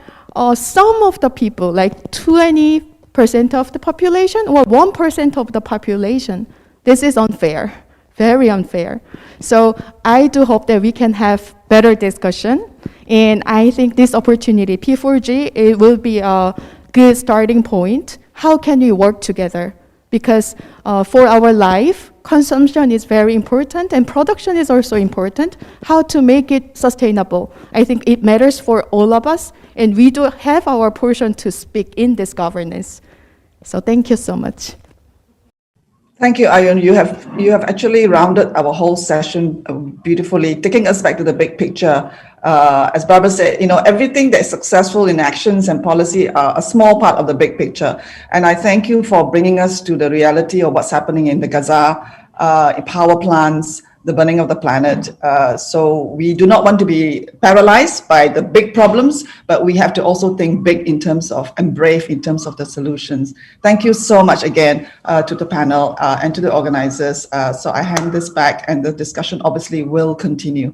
some of the people, like 20% of the population or 1% of the population. This is unfair, very unfair. So I do hope that we can have better discussion. And I think this opportunity, P4G, it will be a good starting point. How can we work together? Because for our life, consumption is very important and production is also important. How to make it sustainable? I think it matters for all of us, and we do have our portion to speak in this governance. So thank you so much. Thank you, Ayun. You have actually rounded our whole session beautifully, taking us back to the big picture. As Barbara said, everything that is successful in actions and policy are a small part of the big picture. And I thank you for bringing us to the reality of what's happening in the Gaza, power plants, the burning of the planet. So we do not want to be paralyzed by the big problems, but we have to also think big in terms of, and brave in terms of the solutions. Thank you so much again to the panel and to the organizers. So I hand this back, and the discussion obviously will continue.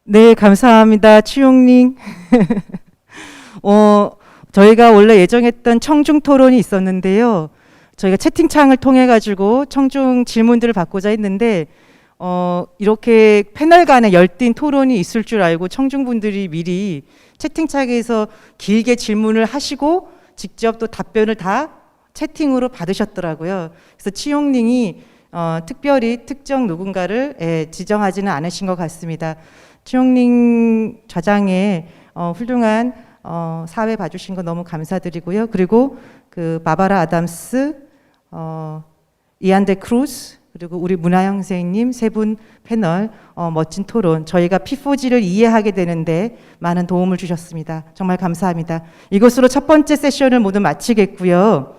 네, 감사합니다. 치용님. 저희가 원래 예정했던 청중 토론이 있었는데요. 저희가 채팅창을 통해 가지고 청중 질문들을 받고자 했는데 이렇게 패널 간의 열띤 토론이 있을 줄 알고 청중분들이 미리 채팅창에서 길게 질문을 하시고 직접 또 답변을 다 채팅으로 받으셨더라고요. 그래서 치용님이 특별히 특정 누군가를 지정하지는 않으신 것 같습니다. 치용님 좌장에 훌륭한 사회 봐주신 거 너무 감사드리고요. 그리고 그 바바라 아담스, 이안데 크루스, 그리고 우리 문하영 선생님 세 분 패널 멋진 토론, 저희가 P4G를 이해하게 되는데 많은 도움을 주셨습니다. 정말 감사합니다. 이것으로 첫 번째 세션을 모두 마치겠고요.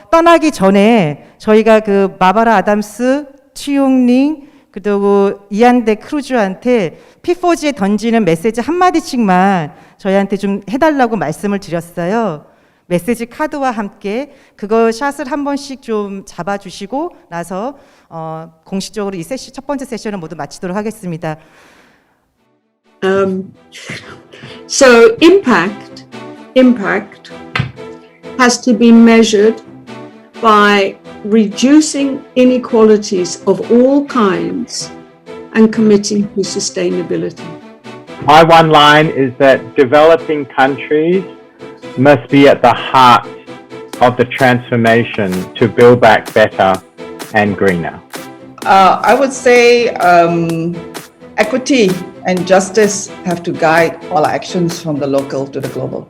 떠나기 전에 저희가 그 바바라 아담스, 치용링, 그리고 이안데 크루즈한테 P4G에 던지는 메시지 한마디씩만 저희한테 좀 해달라고 말씀을 드렸어요. 메시지 카드와 함께 그거 샷을 한 번씩 좀 잡아주시고 나서 공식적으로 이 세션, 첫 번째 세션을 모두 마치도록 하겠습니다. So impact has to be measured by reducing inequalities of all kinds and committing to sustainability. My one line is that developing countries must be at the heart of the transformation to build back better and greener. I would say equity and justice have to guide all our actions from the local to the global.